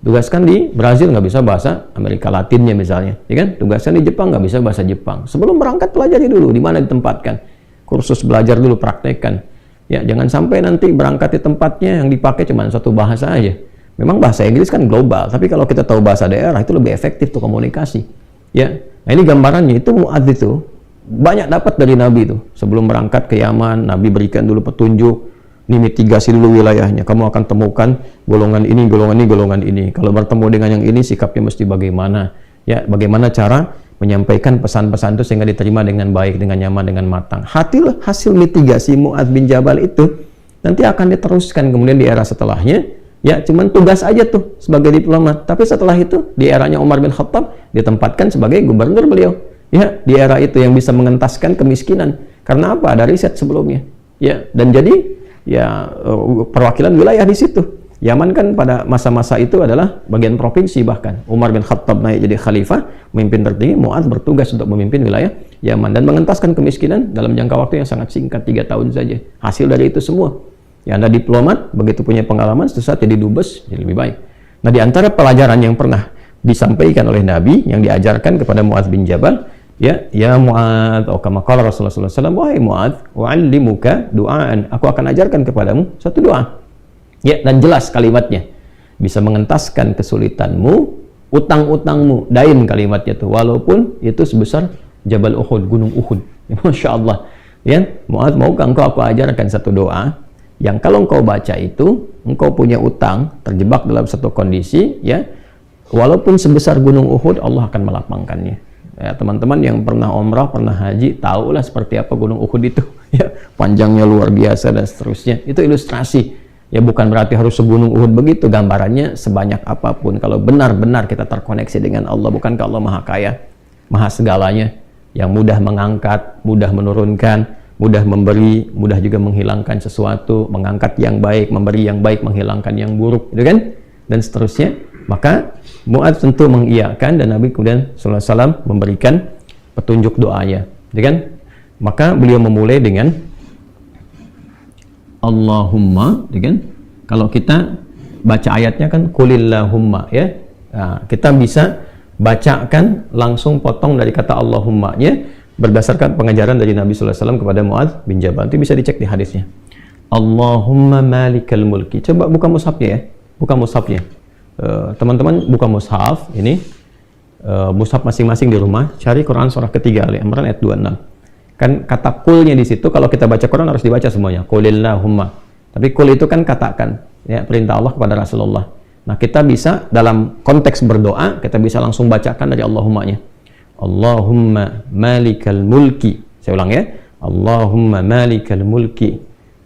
A: Tugaskan di Brazil, nggak bisa bahasa Amerika Latinnya misalnya. Ya kan? Tugaskan di Jepang, nggak bisa bahasa Jepang. Sebelum berangkat pelajari dulu di mana ditempatkan. Kursus belajar dulu, praktekkan. Ya, jangan sampai nanti berangkat di tempatnya yang dipakai cuma satu bahasa aja. Memang bahasa Inggris kan global, tapi kalau kita tahu bahasa daerah itu lebih efektif tuh komunikasi. Ya, nah ini gambarannya itu Mu'adz itu banyak dapat dari Nabi itu. Sebelum berangkat ke Yaman, Nabi berikan dulu petunjuk, ini mitigasi dulu wilayahnya. Kamu akan temukan golongan ini, golongan ini, golongan ini. Kalau bertemu dengan yang ini, sikapnya mesti bagaimana? Ya, bagaimana cara menyampaikan pesan-pesan itu sehingga diterima dengan baik, dengan nyaman, dengan matang. Hasil mitigasi Mu'adz bin Jabal itu nanti akan diteruskan kemudian di era setelahnya. Ya, cuman tugas aja tuh sebagai diplomat. Tapi setelah itu di eranya Umar bin Khattab ditempatkan sebagai gubernur beliau. Ya, di era itu yang bisa mengentaskan kemiskinan. Karena apa? Ada riset sebelumnya. Ya, dan jadi ya perwakilan wilayah di situ. Yaman kan pada masa-masa itu adalah bagian provinsi bahkan. Umar bin Khattab naik jadi khalifah, pemimpin tertinggi, Mu'adz bertugas untuk memimpin wilayah Yaman dan mengentaskan kemiskinan dalam jangka waktu yang sangat singkat, 3 tahun saja. Hasil dari itu semua. Ya, Anda diplomat, begitu punya pengalaman, sesaat jadi dubes, jadi lebih baik. Nah, di antara pelajaran yang pernah disampaikan oleh Nabi, yang diajarkan kepada Mu'adz bin Jabal, ya Mu'adz, atau kama qala Rasulullah sallallahu alaihi wasallam, wahai Mu'adz, wa'allimuka du'aan, aku akan ajarkan kepadamu satu doa. Ya, dan jelas kalimatnya. Bisa mengentaskan kesulitanmu, utang-utangmu, dain kalimatnya tuh. Walaupun itu sebesar Jabal Uhud, Gunung Uhud. Ya, Masya Allah. Ya, Mu'adz, maukah engkau aku ajarkan satu doa yang kalau engkau baca itu, engkau punya utang, terjebak dalam satu kondisi, ya, walaupun sebesar Gunung Uhud, Allah akan melapangkannya. Ya, teman-teman yang pernah umrah, pernah haji, tahulah seperti apa Gunung Uhud itu. Ya, panjangnya luar biasa dan seterusnya. Itu ilustrasi. Ya, bukan berarti harus segunung Uhud begitu, gambarannya sebanyak apapun. Kalau benar-benar kita terkoneksi dengan Allah, bukankah Allah Maha Kaya, Maha segalanya, yang mudah mengangkat, mudah menurunkan, mudah memberi, mudah juga menghilangkan sesuatu, mengangkat yang baik, memberi yang baik, menghilangkan yang buruk, gitu kan? Dan seterusnya. Maka Mu'adz tentu mengiyakan dan Nabi kemudian sallallahu alaihi wasallam memberikan petunjuk doanya, gitu kan? Maka beliau memulai dengan Allahumma, kan? Kalau kita baca ayatnya kan Qulillahumma, ya. Nah, kita bisa bacakan langsung potong dari kata Allahumma-nya berdasarkan pengajaran dari Nabi sallallahu alaihi wasallam kepada Mu'adz bin Jabal. Itu bisa dicek di hadisnya. Allahumma malikal mulki. Coba buka mushafnya ya. Buka mushafnya. Teman-teman buka mushaf ini. Mushaf masing-masing di rumah, cari Quran surah ketiga Ali Imran ayat 26. Kan kata kulnya di situ, kalau kita baca Quran harus dibaca semuanya. Qulillahumma. Tapi kul itu kan katakan, ya, perintah Allah kepada Rasulullah. Nah, kita bisa dalam konteks berdoa, kita bisa langsung bacakan dari Allahumma-nya. Allahumma malikal mulki. Saya ulang ya. Allahumma malikal mulki.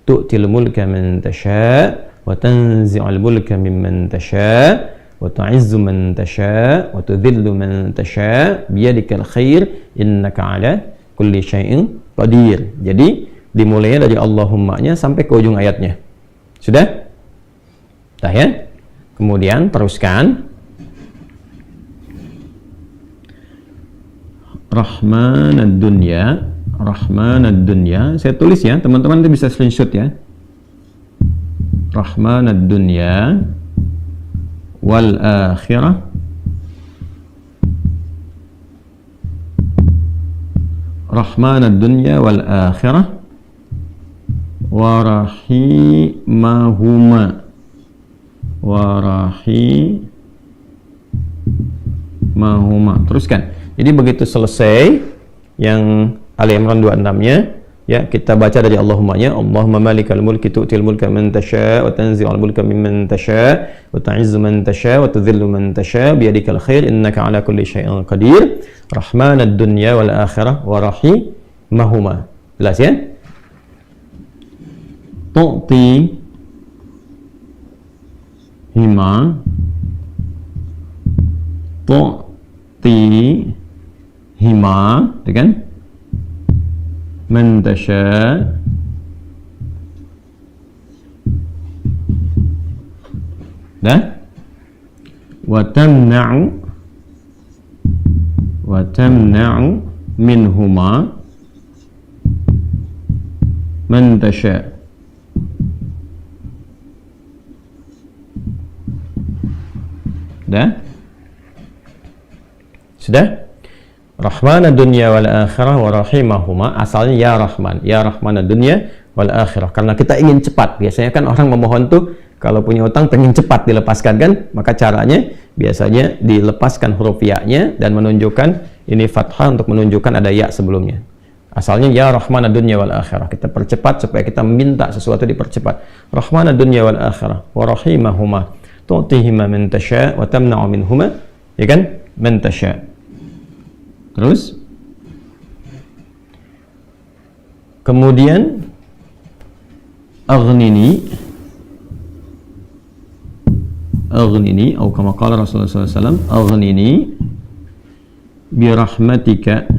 A: Tu'til mulka man tasha' wa tanzi'ul mulka mimman tasha' wa tu'izzu man tasha wa tudhillu man tasha biyadikal khair innaka ala kulli syai'in qadir. Jadi dimulainya dari Allahummanya sampai ke ujung ayatnya. Sudah? Dah ya? Kemudian teruskan. Rahmanad dunya, Rahmanad dunya. Saya tulis ya, teman-teman itu bisa screenshot ya. Rahmanad dunya wal akhirah Rahmanad dunya wal akhirah wa rahimahuma teruskan. Jadi begitu selesai yang Ali Imran 26-nya, ya kita baca dari Allahummanya. Allahumma malikal mulki tu'til mulka man tasha wa tanzi'ul mulka mimman tasha wa tu'izzu man tasha wa tudhillu man tasha biyadikal khair innaka ala kulli syai'in qadir. Rahmanad dunya wal akhirah wa rahimahuma. Jelas ya? Tu'ti hima itu kan? Man tasha dah wa tamna'u minhuma man tasha. Dah? Sudah? Rahmanad dunya wal akhirah wa rahimahuma, asalnya ya Rahman, ya Rahmanad dunya wal akhirah. Karena kita ingin cepat. Biasanya kan orang memohon tuh kalau punya utang pengen cepat dilepaskan kan, maka caranya biasanya dilepaskan huruf ya-nya dan menunjukkan ini fathah untuk menunjukkan ada ya sebelumnya. Asalnya ya Rahmanad dunya wal akhirah. Kita percepat supaya kita minta sesuatu dipercepat. Rahmanad dunya wal akhirah wa rahimahuma tu'tihima man tasha wa tamna'u minhuma, ya kan? Man tasha. Terus kemudian aghnini atau kama qala Rasulullah SAW, aghnini birahmatika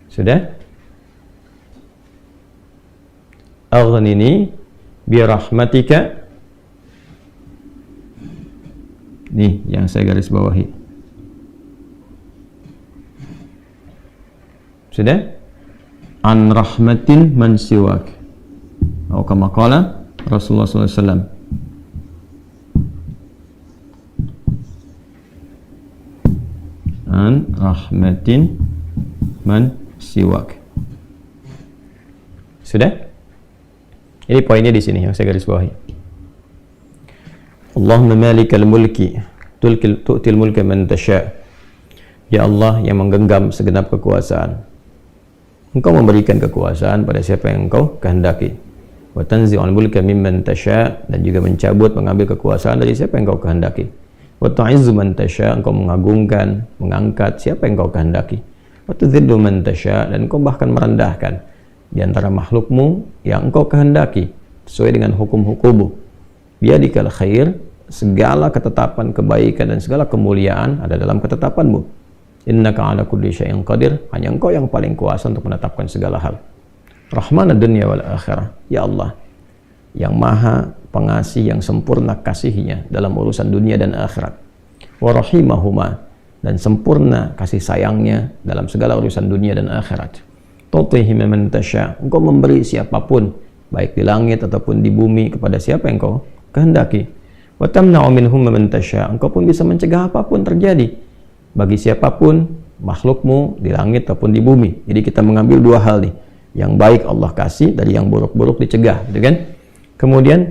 A: sudah? Aghnini birahmatika, nih yang saya garis bawahi. Sudah? An rahmatin man siwak, atau kama qala Rasulullah SAW. An rahmatin man siwak. Sudah? Ini poinnya di sini yang saya garis bawahi. Allahumma malikal mulki tu'til mulka man tasha. Ya Allah yang menggenggam segenap kekuasaan, Engkau memberikan kekuasaan pada siapa yang Engkau kehendaki. Wa tanzi'ul mulka mimman tasha, dan juga mencabut, mengambil kekuasaan dari siapa yang Engkau kehendaki. Wa tu'izzu man tasha, Engkau mengagungkan, mengangkat siapa yang Engkau kehendaki. Wa tudhillu man tasha, dan Engkau bahkan merendahkan di antara makhlukmu yang Engkau kehendaki sesuai dengan hukum-hukum-Mu. Biyadikal khair, segala ketetapan kebaikan dan segala kemuliaan ada dalam ketetapan-Mu. Innaka ala kulli syai'in qadir, hanya Engkau yang paling kuasa untuk menetapkan segala hal. Rahmanad dunya wal akhirah, ya Allah yang maha pengasih, yang sempurna kasihnya dalam urusan dunia dan akhirat. Wa rahimahuma, dan sempurna kasih sayangnya dalam segala urusan dunia dan akhirat. Tu'tihi man tasha, Engkau memberi siapapun baik di langit ataupun di bumi kepada siapa yang Engkau kehendaki. Wa tamna'u minhum man tasha, Engkau pun bisa mencegah apapun terjadi bagi siapapun makhlukmu di langit ataupun di bumi. Jadi kita mengambil dua hal nih, yang baik Allah kasih, dari yang buruk-buruk dicegah, gitu kan? Kemudian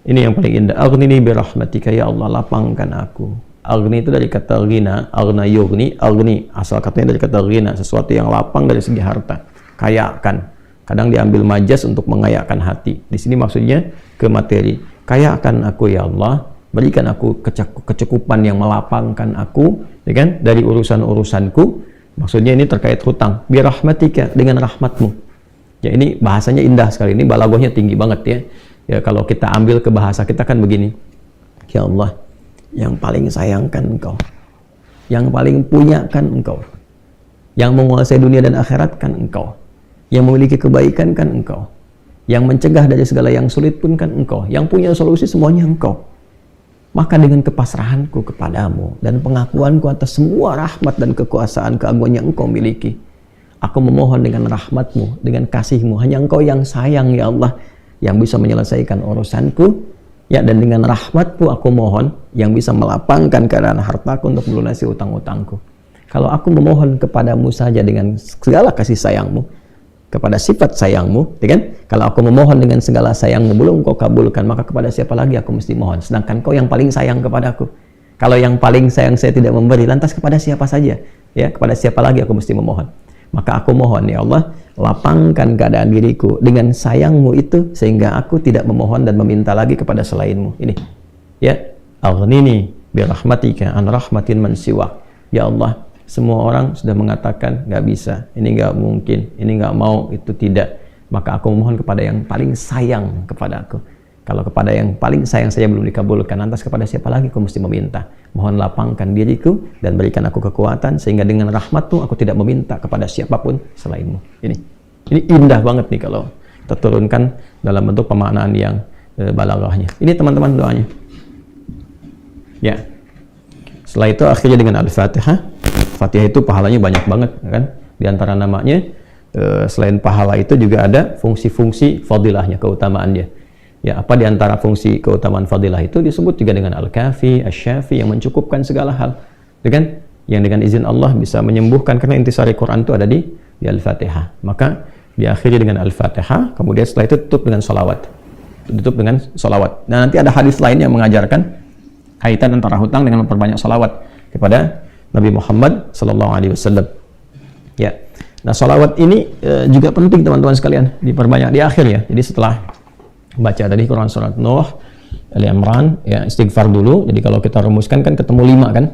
A: ini yang paling indah, aghnini bi rahmatika, ya Allah lapangkan aku. Aghni itu dari kata ghina, aghna yughni, aghni asal katanya dari kata ghina, sesuatu yang lapang dari segi harta, kayakan. Kadang diambil majas untuk mengayakan hati. Di sini maksudnya ke materi. Kayakan aku ya Allah, berikan aku kecukupan yang melapangkan aku, ya kan, dari urusan-urusanku. Maksudnya ini terkait hutang. Bi rahmatika, dengan rahmatmu. Ya, ini bahasanya indah sekali, ini balaghahnya tinggi banget ya. Ya, kalau kita ambil ke bahasa kita kan begini. Ya Allah, yang paling sayang kan Engkau. Yang paling punya kan Engkau. Yang menguasai dunia dan akhirat kan Engkau. Yang memiliki kebaikan kan Engkau. Yang mencegah dari segala yang sulit pun kan Engkau. Yang punya solusi semuanya Engkau. Maka dengan kepasrahanku kepadamu dan pengakuanku atas semua rahmat dan kekuasaan keagungan yang Engkau miliki, aku memohon dengan rahmatmu, dengan kasihmu, hanya Engkau yang sayang ya Allah, yang bisa menyelesaikan urusanku, ya, dan dengan rahmatmu aku mohon yang bisa melapangkan keadaan hartaku untuk melunasi utang-utangku. Kalau aku memohon kepadamu saja dengan segala kasih sayangmu, kepada sifat sayangmu, ya kan? Kalau aku memohon dengan segala sayangmu belum kau kabulkan, maka kepada siapa lagi aku mesti mohon? Sedangkan kau yang paling sayang kepadaku. Kalau yang paling sayang saya tidak memberi, lantas kepada siapa saja? Ya, kepada siapa lagi aku mesti memohon? Maka aku mohon ya Allah, lapangkan keadaan diriku dengan sayangmu itu, sehingga aku tidak memohon dan meminta lagi kepada selainmu. Ini, ya, aghnini birahmatika an rahmatin man siwak. Ya Allah, semua orang sudah mengatakan nggak bisa, ini nggak mungkin, ini nggak mau, itu tidak. Maka aku memohon kepada yang paling sayang kepada aku. Kalau kepada yang paling sayang saya belum dikabulkan, lantas kepada siapa lagi aku mesti meminta? Mohon lapangkan diriku dan berikan aku kekuatan, sehingga dengan rahmatmu aku tidak meminta kepada siapapun selainmu. Ini indah banget nih kalau kita turunkan dalam bentuk pemaknaan yang balaghahnya. Ini teman-teman doanya. Ya. Setelah itu akhirnya dengan Al-Fatihah. Fatihah itu pahalanya banyak banget, kan? Di antara namanya, selain pahala itu juga ada fungsi-fungsi fadilahnya, keutamaannya. Ya, apa di antara fungsi keutamaan fadilah itu disebut juga dengan Al-Kafi, Asy-Syafi, yang mencukupkan segala hal, kan? Yang dengan izin Allah bisa menyembuhkan, karena intisari Quran itu ada di Al-Fatihah. Maka diakhiri dengan Al-Fatihah, kemudian setelah itu tutup dengan sholawat. Tutup dengan sholawat. Nah, nanti ada hadis lain yang mengajarkan kaitan antara hutang dengan memperbanyak sholawat kepada Nabi Muhammad sallallahu alaihi wasallam. Ya. Nah, salawat ini juga penting teman-teman sekalian, diperbanyak di akhir ya. Jadi setelah baca tadi Quran surat Nuh, Ali Imran, ya, istighfar dulu. Jadi kalau kita rumuskan kan ketemu 5 kan?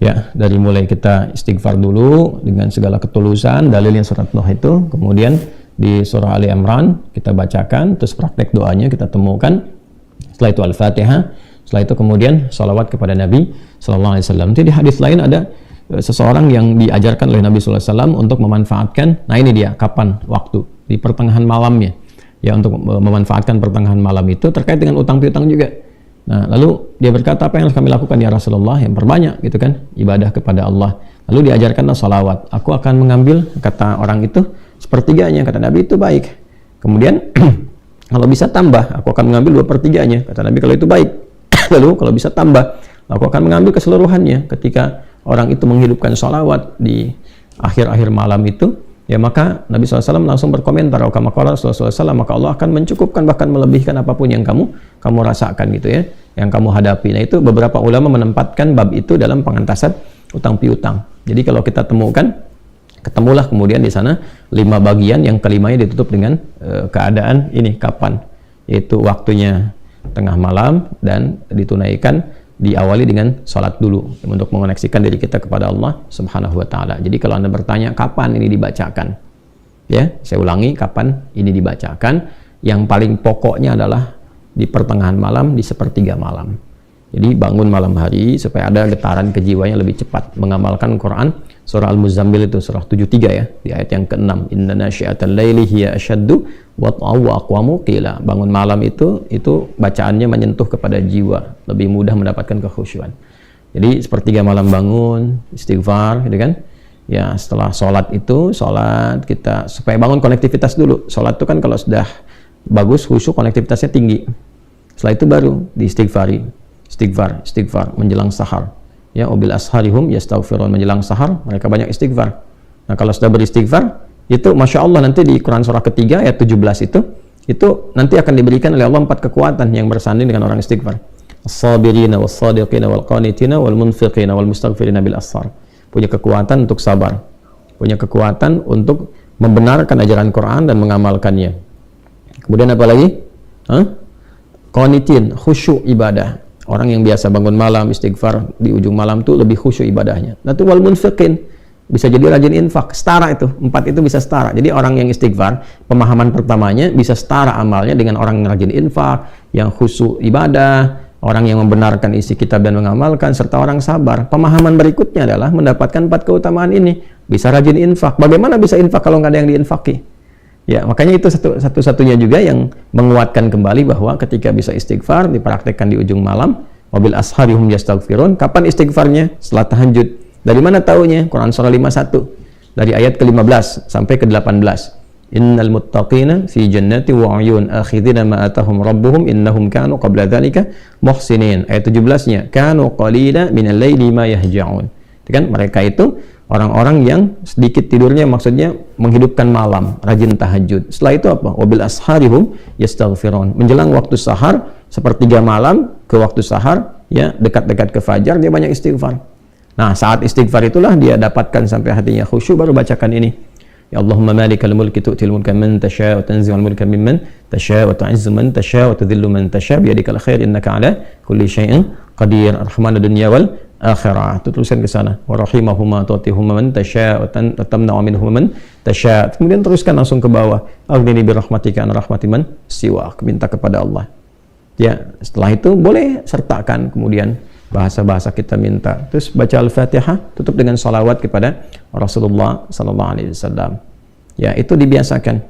A: Ya, dari mulai kita istighfar dulu dengan segala ketulusan, dalilnya surat Nuh itu, kemudian di surah Ali Imran kita bacakan, terus praktek doanya kita temukan. Setelah itu Al-Fatihah. Setelah itu kemudian salawat kepada Nabi Sallallahu Alaihi Wasallam. Jadi di hadis lain ada seseorang yang diajarkan oleh Nabi Sallallahu Alaihi Wasallam untuk memanfaatkan, nah ini dia, kapan waktu, di pertengahan malamnya, ya, untuk memanfaatkan pertengahan malam itu terkait dengan utang piutang juga. Nah, lalu dia berkata, apa yang harus kami lakukan ya Rasulullah? Yang perbanyak gitu kan, ibadah kepada Allah. Lalu diajarkanlah salawat. Aku akan mengambil, kata orang itu, sepertiganya, kata Nabi, itu baik. Kemudian kalau bisa tambah, aku akan mengambil 2/3-nya, kata Nabi, kalau itu baik. Lalu kalau bisa tambah, aku akan mengambil keseluruhannya. Ketika orang itu menghidupkan sholawat di akhir-akhir malam itu, ya, maka Nabi SAW langsung berkomentar, maka Allah akan mencukupkan, bahkan melebihkan apapun yang kamu rasakan gitu ya, yang kamu hadapi. Nah, itu beberapa ulama menempatkan bab itu dalam pengentasan utang piutang. Jadi kalau kita temukan, ketemulah kemudian di sana 5 bagian, yang kelimanya ditutup dengan keadaan ini kapan, yaitu waktunya tengah malam, dan ditunaikan, diawali dengan sholat dulu untuk mengoneksikan diri kita kepada Allah Subhanahu wa Ta'ala. Jadi kalau Anda bertanya kapan ini dibacakan, ya, saya ulangi, kapan ini dibacakan, yang paling pokoknya adalah di pertengahan malam, di 1/3 malam. Jadi bangun malam hari supaya ada getaran kejiwanya lebih cepat mengamalkan Quran. Surah Al-Muzammil itu surah 73 ya, di ayat yang ke-6, inna nasyi'atal laili hiya asyaddu wat'aw wa aqwamu qila. Bangun malam itu bacaannya menyentuh kepada jiwa, lebih mudah mendapatkan kekhusyuan. Jadi 1/3 malam bangun, istighfar gitu kan. Ya, setelah sholat itu, sholat kita supaya bangun konektivitas dulu. Sholat itu kan kalau sudah bagus khusyuk, konektivitasnya tinggi. Setelah itu baru diistighfari. Istighfar menjelang sahar. Ya, wabil asharihum yastaghfirun, menjelang sahar mereka banyak istighfar. Nah, kalau sudah beristighfar, itu Masya Allah nanti di Quran surah ketiga ayat 17 itu nanti akan diberikan oleh Allah 4 kekuatan yang bersanding dengan orang istighfar. As-sabirina was-sadiqina wal-qanitina wal-munfiqina wal-mustaghfirina bil ashar. Punya kekuatan untuk sabar, punya kekuatan untuk membenarkan ajaran Quran dan mengamalkannya. Kemudian apa lagi? Qanitin, khusyuk ibadah. Orang yang biasa bangun malam istighfar di ujung malam tuh lebih khusyuk ibadahnya. Nah, itu wal munfiqin, bisa jadi rajin infak, setara itu, 4 itu bisa setara. Jadi orang yang istighfar, pemahaman pertamanya bisa setara amalnya dengan orang yang rajin infak, yang khusyuk ibadah, orang yang membenarkan isi kitab dan mengamalkan, serta orang sabar. Pemahaman berikutnya adalah mendapatkan 4 keutamaan ini, bisa rajin infak. Bagaimana bisa infak kalau nggak ada yang diinfaki? Ya, makanya itu satu-satunya juga yang menguatkan kembali bahwa ketika bisa istighfar, dipraktekkan di ujung malam, wabil asharihum yastaghfirun. Kapan istighfarnya? Setelah tahajud. Dari mana taunya? Quran surah 51 dari ayat ke-15 sampai ke-18. Innal muttaqina fi jannati wa 'uyun akhidina ma atahum rabbuhum innahum kanu qabla dzalika muhsinin. Ayat 17-nya, kanu qalila minal laili ma yahja'un. Kan mereka itu orang-orang yang sedikit tidurnya, maksudnya menghidupkan malam, rajin tahajud. Setelah itu apa? Wabil asharihum yastaghfirun. Menjelang waktu sahar, sepertiga malam ke waktu sahar, ya, dekat-dekat ke fajar dia banyak istighfar. Nah, saat istighfar itulah dia dapatkan sampai hatinya khusyuk, baru bacakan ini. Ya Allahumma malikal mulki tu'til mulka man tasha' wa tanzi'ul mulka mimman tasha' wa tu'izzu man tasha' wa tudhillu man tasha' biyadikal khair innaka 'ala kulli syai'in qadir arhamanud dunya wal akhirah. Itu tulisan ke sana. Wa rahimahuma tu'tihuma man tasha' wa tamna'u minhum man tasha'. Kemudian teruskan langsung ke bawah. Aghnini bi rahmatika an rahmati man siwak. Minta kepada Allah. Ya, setelah itu boleh sertakan kemudian bahasa-bahasa kita minta. Terus baca Al-Fatihah, tutup dengan salawat kepada Rasulullah sallallahu alaihi wasallam. Ya, itu dibiasakan.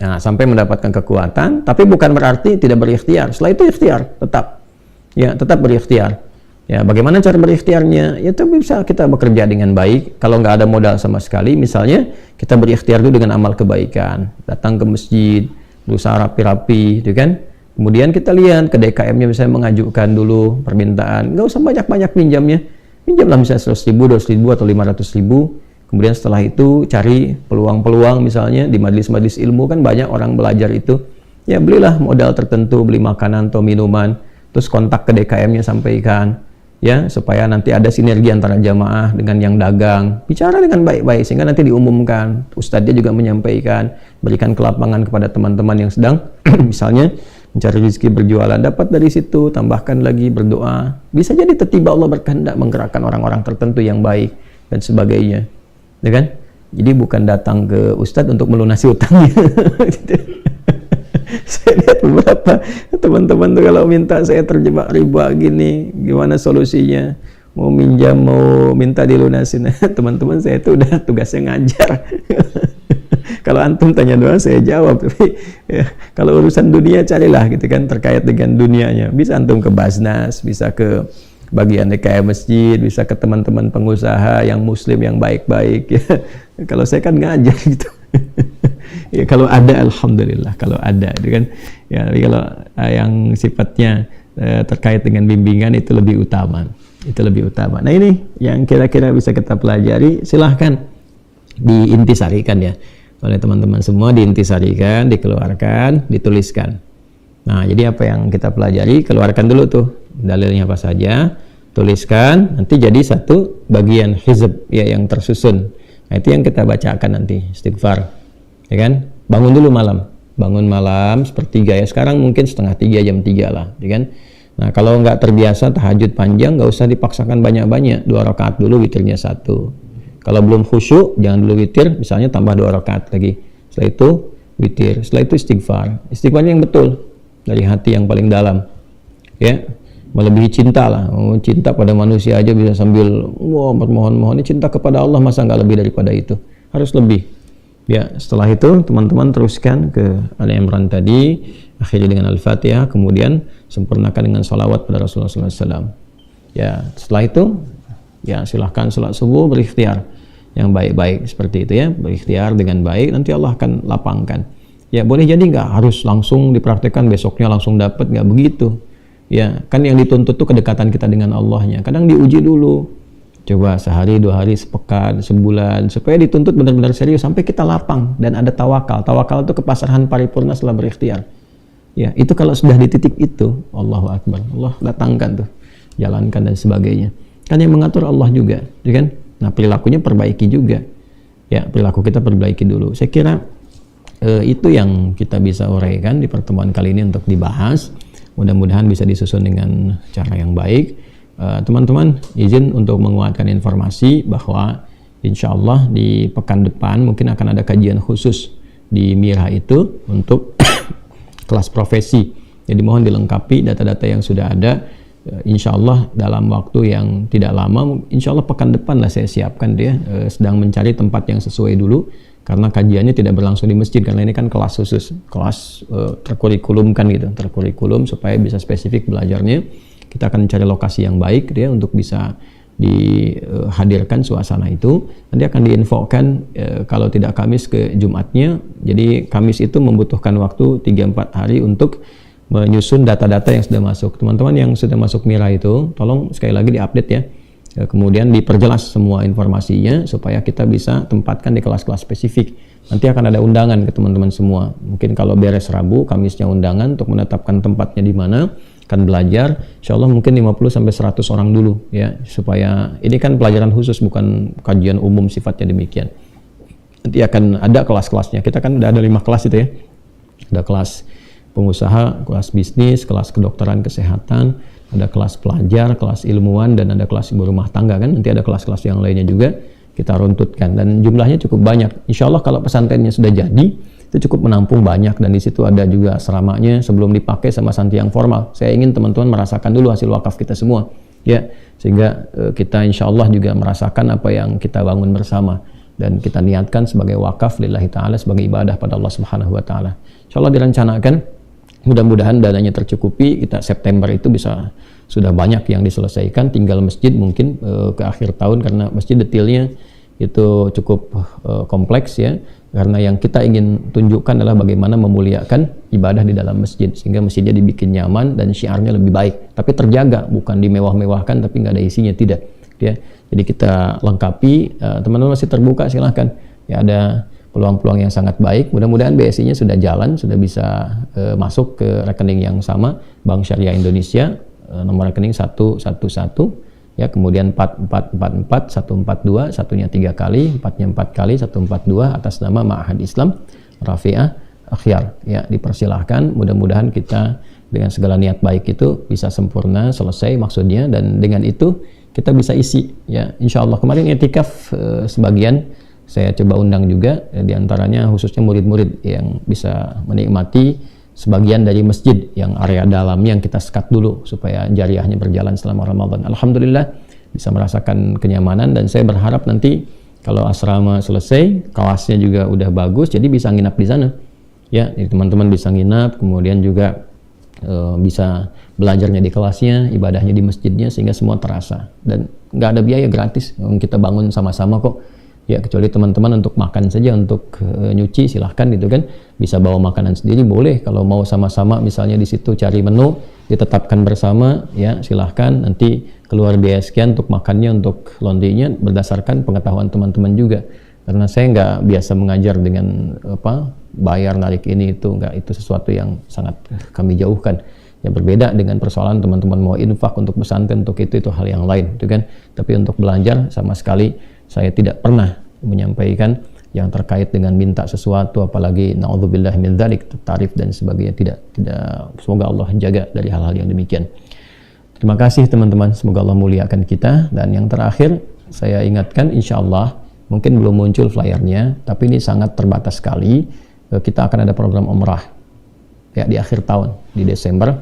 A: Nah, sampai mendapatkan kekuatan, tapi bukan berarti tidak berikhtiar. Setelah itu ikhtiar tetap. Ya, tetap berikhtiar. Ya, bagaimana cara berikhtiarnya? Itu bisa kita bekerja dengan baik. Kalau nggak ada modal sama sekali, misalnya kita berikhtiar dulu dengan amal kebaikan. Datang ke masjid, berusaha rapi-rapi, gitu kan? Kemudian kita lihat ke DKM-nya, misalnya mengajukan dulu permintaan, nggak usah banyak-banyak pinjamnya, pinjamlah misalnya 100.000, 200.000 atau 500.000. Kemudian setelah itu cari peluang-peluang, misalnya di majelis-majelis ilmu kan banyak orang belajar itu, ya belilah modal tertentu, beli makanan atau minuman, terus kontak ke DKM-nya sampaikan, ya supaya nanti ada sinergi antara jamaah dengan yang dagang, bicara dengan baik-baik sehingga nanti diumumkan, ustadznya juga menyampaikan, berikan kelapangan kepada teman-teman yang sedang misalnya mencari rezeki berjualan, dapat dari situ, tambahkan lagi berdoa. Bisa jadi tiba-tiba Allah berkehendak menggerakkan orang-orang tertentu yang baik dan sebagainya, ya kan? Jadi bukan datang ke ustadz untuk melunasi utangnya. Saya lihat beberapa teman-teman tuh kalau minta, saya terjebak riba gini, gimana solusinya? Mau minjam, mau minta dilunasin. Teman-teman saya itu udah tugasnya ngajar. Kalau antum tanya doa saya jawab, tapi ya, kalau urusan dunia carilah gitu kan, terkait dengan dunianya. Bisa antum ke Basnas, bisa ke bagian DKM masjid, bisa ke teman-teman pengusaha yang muslim yang baik-baik ya. Kalau saya kan ngajar gitu. Ya kalau ada alhamdulillah, kalau ada gitu kan. Ya, tapi kalau yang sifatnya terkait dengan bimbingan itu lebih utama. Itu lebih utama. Nah, ini yang kira-kira bisa kita pelajari, silahkan diintisarikan ya oleh teman-teman semua, diintisarikan, dikeluarkan, dituliskan. Nah, jadi apa yang kita pelajari, keluarkan dulu tuh dalilnya apa saja, tuliskan, nanti jadi satu bagian hizb ya yang tersusun. Nah, itu yang kita bacakan nanti, istighfar. Ya kan? Bangun dulu malam. Bangun malam sepertiga ya. Sekarang mungkin setengah 3, jam 3 lah, ya kan? Nah, kalau nggak terbiasa tahajud panjang, nggak usah dipaksakan banyak-banyak. 2 rakaat dulu, witirnya 1. Kalau belum khusyuk, jangan dulu witir, misalnya tambah 2 rakaat lagi. Setelah itu witir, setelah itu istighfar. Istighfarnya yang betul, dari hati yang paling dalam. Ya, melebihi cinta lah. Cinta pada manusia aja bisa sambil bermohon-mohon. Ini cinta kepada Allah, masa nggak lebih daripada itu? Harus lebih. Ya, setelah itu teman-teman teruskan ke Ali Imran tadi, akhiri dengan Al-Fatihah, kemudian sempurnakan dengan salawat pada Rasulullah SAW. Ya, setelah itu ya silahkan sholat subuh berikhtiar yang baik-baik seperti itu ya, berikhtiar dengan baik, nanti Allah akan lapangkan. Ya, boleh jadi nggak harus langsung dipraktekkan besoknya langsung dapat, nggak begitu. Ya, kan yang dituntut tuh kedekatan kita dengan Allahnya. Kadang diuji dulu, coba sehari, 2 hari, sepekan, sebulan, supaya dituntut benar-benar serius sampai kita lapang dan ada tawakal. Tawakal itu kepasrahan paripurna setelah berikhtiar. Ya, itu kalau sudah di titik itu, Allahu Akbar, Allah datangkan tuh, jalankan dan sebagainya. Kan yang mengatur Allah juga, ya kan? Nah, perilakunya perbaiki juga. Ya, perilaku kita perbaiki dulu. Saya kira itu yang kita bisa uraikan di pertemuan kali ini untuk dibahas. Mudah-mudahan bisa disusun dengan cara yang baik. Teman-teman, izin untuk menguatkan informasi bahwa insya Allah di pekan depan mungkin akan ada kajian khusus di Mira itu untuk kelas profesi. Jadi mohon dilengkapi data-data yang sudah ada. Insya Allah dalam waktu yang tidak lama, insya Allah pekan depan lah saya siapkan dia. Sedang mencari tempat yang sesuai dulu, karena kajiannya tidak berlangsung di masjid, karena ini kan kelas khusus, kelas terkurikulumkan gitu, terkurikulum supaya bisa spesifik belajarnya. Kita akan mencari lokasi yang baik dia untuk bisa dihadirkan suasana itu. Nanti akan diinfokan kalau tidak Kamis ke Jumatnya. Jadi Kamis itu membutuhkan waktu 3-4 hari untuk menyusun data-data yang sudah masuk. Teman-teman yang sudah masuk Mira itu, tolong sekali lagi diupdate ya. Kemudian diperjelas semua informasinya supaya kita bisa tempatkan di kelas-kelas spesifik. Nanti akan ada undangan ke teman-teman semua. Mungkin kalau beres Rabu, Kamisnya undangan untuk menetapkan tempatnya di mana akan belajar. Insya Allah mungkin 50-100 orang dulu ya, supaya ini kan pelajaran khusus, bukan kajian umum sifatnya demikian. Nanti akan ada kelas-kelasnya. Kita kan udah ada 5 kelas itu ya. Ada kelas pengusaha, kelas bisnis, kelas kedokteran kesehatan, ada kelas pelajar, kelas ilmuwan, dan ada kelas ibu rumah tangga kan. Nanti ada kelas-kelas yang lainnya juga kita runtutkan, dan jumlahnya cukup banyak. Insya Allah kalau pesantrennya sudah jadi, itu cukup menampung banyak, dan di situ ada juga asramanya sebelum dipakai sama santri yang formal. Saya ingin teman-teman merasakan dulu hasil wakaf kita semua ya, sehingga kita insya Allah juga merasakan apa yang kita bangun bersama, dan kita niatkan sebagai wakaf lillahi ta'ala, sebagai ibadah pada Allah subhanahu wa ta'ala. Insya Allah direncanakan, mudah-mudahan dananya tercukupi, kita September itu bisa sudah banyak yang diselesaikan, tinggal masjid mungkin ke akhir tahun, karena masjid detailnya itu cukup kompleks ya, karena yang kita ingin tunjukkan adalah bagaimana memuliakan ibadah di dalam masjid, sehingga masjidnya dibikin nyaman dan syiarnya lebih baik, tapi terjaga, bukan dimewah-mewahkan tapi nggak ada isinya, tidak ya. Jadi kita lengkapi, teman-teman masih terbuka, silahkan ya, ada peluang-peluang yang sangat baik. Mudah-mudahan BSI-nya sudah jalan, sudah bisa masuk ke rekening yang sama, Bank Syariah Indonesia, nomor rekening 111 ya, kemudian 4444 142, satunya 3 kali, 4-nya 4 kali, 142 atas nama Ma'had Islam Rafi'ah Akhyar ya. Dipersilahkan, mudah-mudahan kita dengan segala niat baik itu bisa sempurna, selesai maksudnya, dan dengan itu kita bisa isi ya, insya Allah. Kemarin etikaf sebagian saya coba undang juga, diantaranya khususnya murid-murid yang bisa menikmati sebagian dari masjid yang area dalamnya yang kita sekat dulu supaya jariahnya berjalan selama Ramadan. Alhamdulillah bisa merasakan kenyamanan, dan saya berharap nanti kalau asrama selesai, kelasnya juga udah bagus, jadi bisa nginap di sana ya. Jadi teman-teman bisa nginap, kemudian juga bisa belajarnya di kelasnya, ibadahnya di masjidnya, sehingga semua terasa, dan nggak ada biaya, gratis, kita bangun sama-sama kok ya, kecuali teman-teman untuk makan saja, untuk nyuci silahkan gitu kan, bisa bawa makanan sendiri boleh. Kalau mau sama-sama misalnya di situ cari menu ditetapkan bersama ya, silahkan. Nanti keluar biaya sekian untuk makannya, untuk laundrynya berdasarkan pengetahuan teman-teman juga, karena saya nggak biasa mengajar dengan bayar narik ini itu, nggak, itu sesuatu yang sangat kami jauhkan. Yang berbeda dengan persoalan teman-teman mau infak untuk pesantren, untuk itu hal yang lain gitu kan. Tapi untuk belajar sama sekali saya tidak pernah menyampaikan yang terkait dengan minta sesuatu, apalagi naudzubillah min dzalik, tarif dan sebagainya, tidak. Semoga Allah jaga dari hal-hal yang demikian. Terima kasih teman-teman, semoga Allah muliakan kita. Dan yang terakhir saya ingatkan, insya Allah mungkin belum muncul flyernya, tapi ini sangat terbatas sekali. Kita akan ada program umrah ya di akhir tahun, di Desember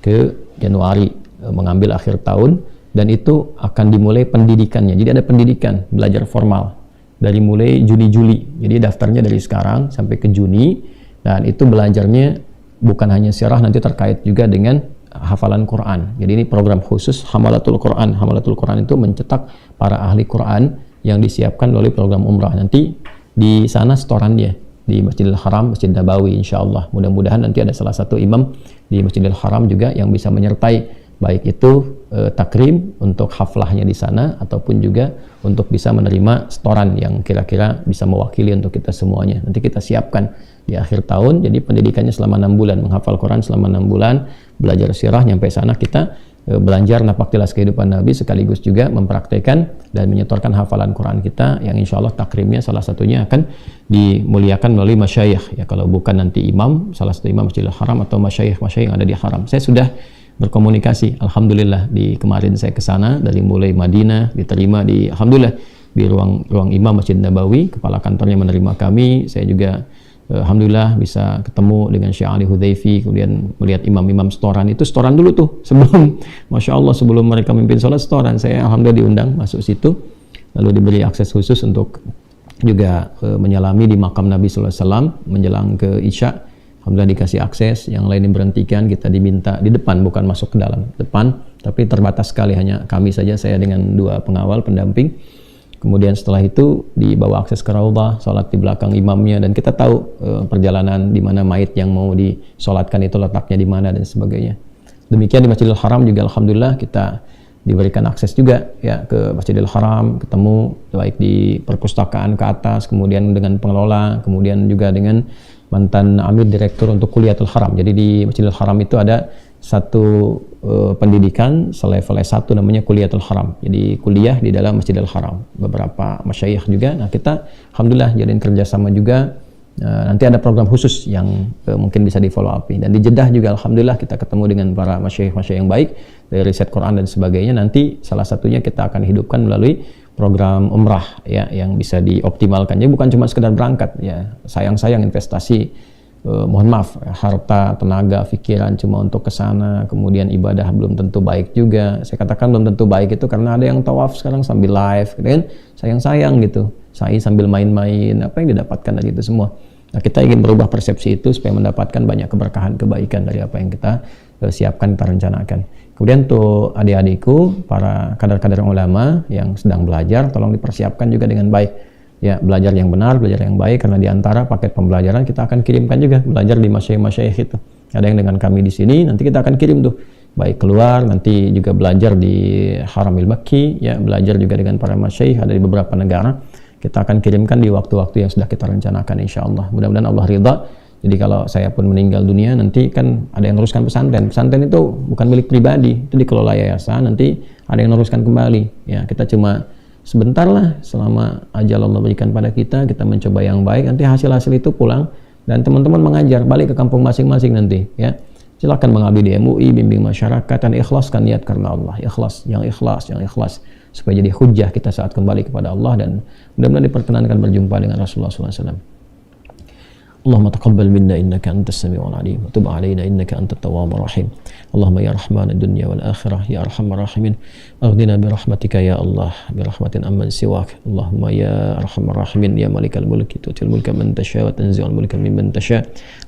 A: ke Januari, mengambil akhir tahun, dan itu akan dimulai pendidikannya. Jadi ada pendidikan, belajar formal dari mulai Juni-Juli. Jadi daftarnya dari sekarang sampai ke Juni, dan itu belajarnya bukan hanya sirah, nanti terkait juga dengan hafalan Quran. Jadi ini program khusus Hamalatul Quran. Hamalatul Quran itu mencetak para ahli Quran yang disiapkan oleh program umrah. Nanti di sana setorannya di Masjidil Haram, Masjid Nabawi, insya Allah. Mudah-mudahan nanti ada salah satu imam di Masjidil Haram juga yang bisa menyertai, baik itu takrim untuk haflahnya di sana, ataupun juga untuk bisa menerima setoran yang kira-kira bisa mewakili untuk kita semuanya. Nanti kita siapkan di akhir tahun. Jadi pendidikannya selama 6 bulan, menghafal Quran selama 6 bulan, belajar sirah, nyampe sana kita belajar napak tilas kehidupan Nabi, sekaligus juga mempraktekkan dan menyetorkan hafalan Quran kita, yang insya Allah takrimnya salah satunya akan dimuliakan melalui masyayikh ya, kalau bukan nanti imam, salah satu imam Masjidil Haram atau masyayikh yang ada di Haram. Saya sudah berkomunikasi, alhamdulillah, di kemarin saya ke sana, dari mulai Madinah diterima di, alhamdulillah di ruang imam Masjid Nabawi. Kepala kantornya menerima kami. Saya juga alhamdulillah bisa ketemu dengan Syekh Ali Hudzaify, kemudian melihat imam-imam setoran. Itu setoran dulu tuh sebelum, Masya Allah, sebelum mereka memimpin sholat setoran. Saya alhamdulillah diundang masuk situ, lalu diberi akses khusus untuk juga menyalami di makam Nabi SAW menjelang ke Isya. Alhamdulillah dikasih akses, yang lain diberhentikan, kita diminta di depan, bukan masuk ke dalam depan, tapi terbatas sekali, hanya kami saja, saya dengan 2 pengawal pendamping. Kemudian setelah itu dibawa akses ke Raudhah, sholat di belakang imamnya, dan kita tahu perjalanan di mana mayit yang mau disolatkan itu letaknya di mana dan sebagainya. Demikian di Masjidil Haram juga alhamdulillah kita diberikan akses juga ya ke Masjidil Haram, ketemu baik di perpustakaan ke atas, kemudian dengan pengelola, kemudian juga dengan mantan Amir Direktur untuk Kuliatul Haram. Jadi di Masjidil Haram itu ada satu pendidikan selevel S1 namanya Kuliatul Haram. Jadi kuliah di dalam Masjidil Haram. Beberapa masyayikh juga. Nah, kita alhamdulillah jadiin kerjasama juga. Nanti ada program khusus yang mungkin bisa di follow up. Dan di Jeddah juga alhamdulillah kita ketemu dengan para masyayikh-masyayikh yang baik dari riset Quran dan sebagainya. Nanti salah satunya kita akan hidupkan melalui program umrah ya yang bisa dioptimalkan. Jadi bukan cuma sekedar berangkat ya. Sayang-sayang investasi mohon maaf, harta, tenaga, pikiran cuma untuk ke sana, kemudian ibadah belum tentu baik juga. Saya katakan belum tentu baik itu karena ada yang tawaf sekarang sambil live, gitu kan? Sayang-sayang gitu. Saya sambil main-main, apa yang didapatkan dari itu semua. Nah, kita ingin berubah persepsi itu supaya mendapatkan banyak keberkahan, kebaikan dari apa yang kita siapkan, kita rencanakan. Kemudian untuk adik-adikku, para kader-kader ulama yang sedang belajar, tolong dipersiapkan juga dengan baik. Ya, belajar yang benar, belajar yang baik, karena di antara paket pembelajaran kita akan kirimkan juga belajar di masyayikh-masyayikh itu. Ada yang dengan kami di sini, nanti kita akan kirim tuh baik keluar, nanti juga belajar di Haramil Makki, ya belajar juga dengan para masyayikh ada di beberapa negara. Kita akan kirimkan di waktu-waktu yang sudah kita rencanakan insya Allah. Mudah-mudahan Allah ridha. Jadi kalau saya pun meninggal dunia, nanti kan ada yang neruskan pesantren. Pesantren itu bukan milik pribadi, itu dikelola yayasan, nanti ada yang neruskan kembali. Ya, kita cuma sebentar lah, selama ajal Allah berikan pada kita mencoba yang baik, nanti hasil-hasil itu pulang, dan teman-teman mengajar, balik ke kampung masing-masing nanti, ya. Silakan mengabdi di MUI, bimbing masyarakat, dan ikhlaskan niat karena Allah, yang ikhlas, supaya jadi hujjah kita saat kembali kepada Allah, dan mudah-mudahan diperkenankan berjumpa dengan Rasulullah SAW. اللهم تقبل منا إنك أنت السميع العليم وتب علينا إنك أنت التواب الرحيم اللهم يا رحمن الدنيا والآخرة يا أرحم الراحمين أغننا برحمتك يا الله برحمة أمن سواك اللهم يا أرحم الراحمين يا مالك الملك تؤتي الملك من تشاء وتنزع الملك ممن تشاء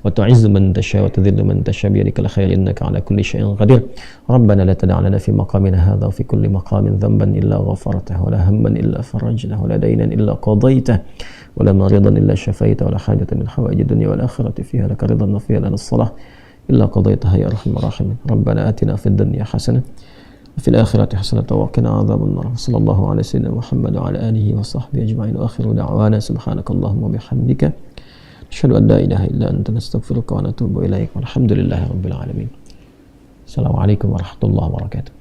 A: وتعز من تشاء وتذل من تشاء بيدك الخير إنك على كل شيء قدير ربنا لا تدع لنا في مقامنا هذا وفي كل مقام ذنبا إلا غفرته ولا هما إلا فرجته ولا دينا إلا قضيته ولا مريضا إلا شفيته ولا حاجة من حوائج الدنيا والآخرة فيها لك رضا وفيها لنا الصلاة إلا قضيتها يا أرحم الراحمين ربنا آتنا في الدنيا حسنة وفي الآخرة حسنة وقنا عذاب النار صلى الله على سيدنا محمد وعلى آله وصحبه أجمعين وآخر دعوانا سبحانك اللهم وبحمدك نشهد أن لا إله إلا أنت نستغفرك ونتوب إليك والحمد لله رب العالمين السلام عليكم ورحمة الله وبركاته.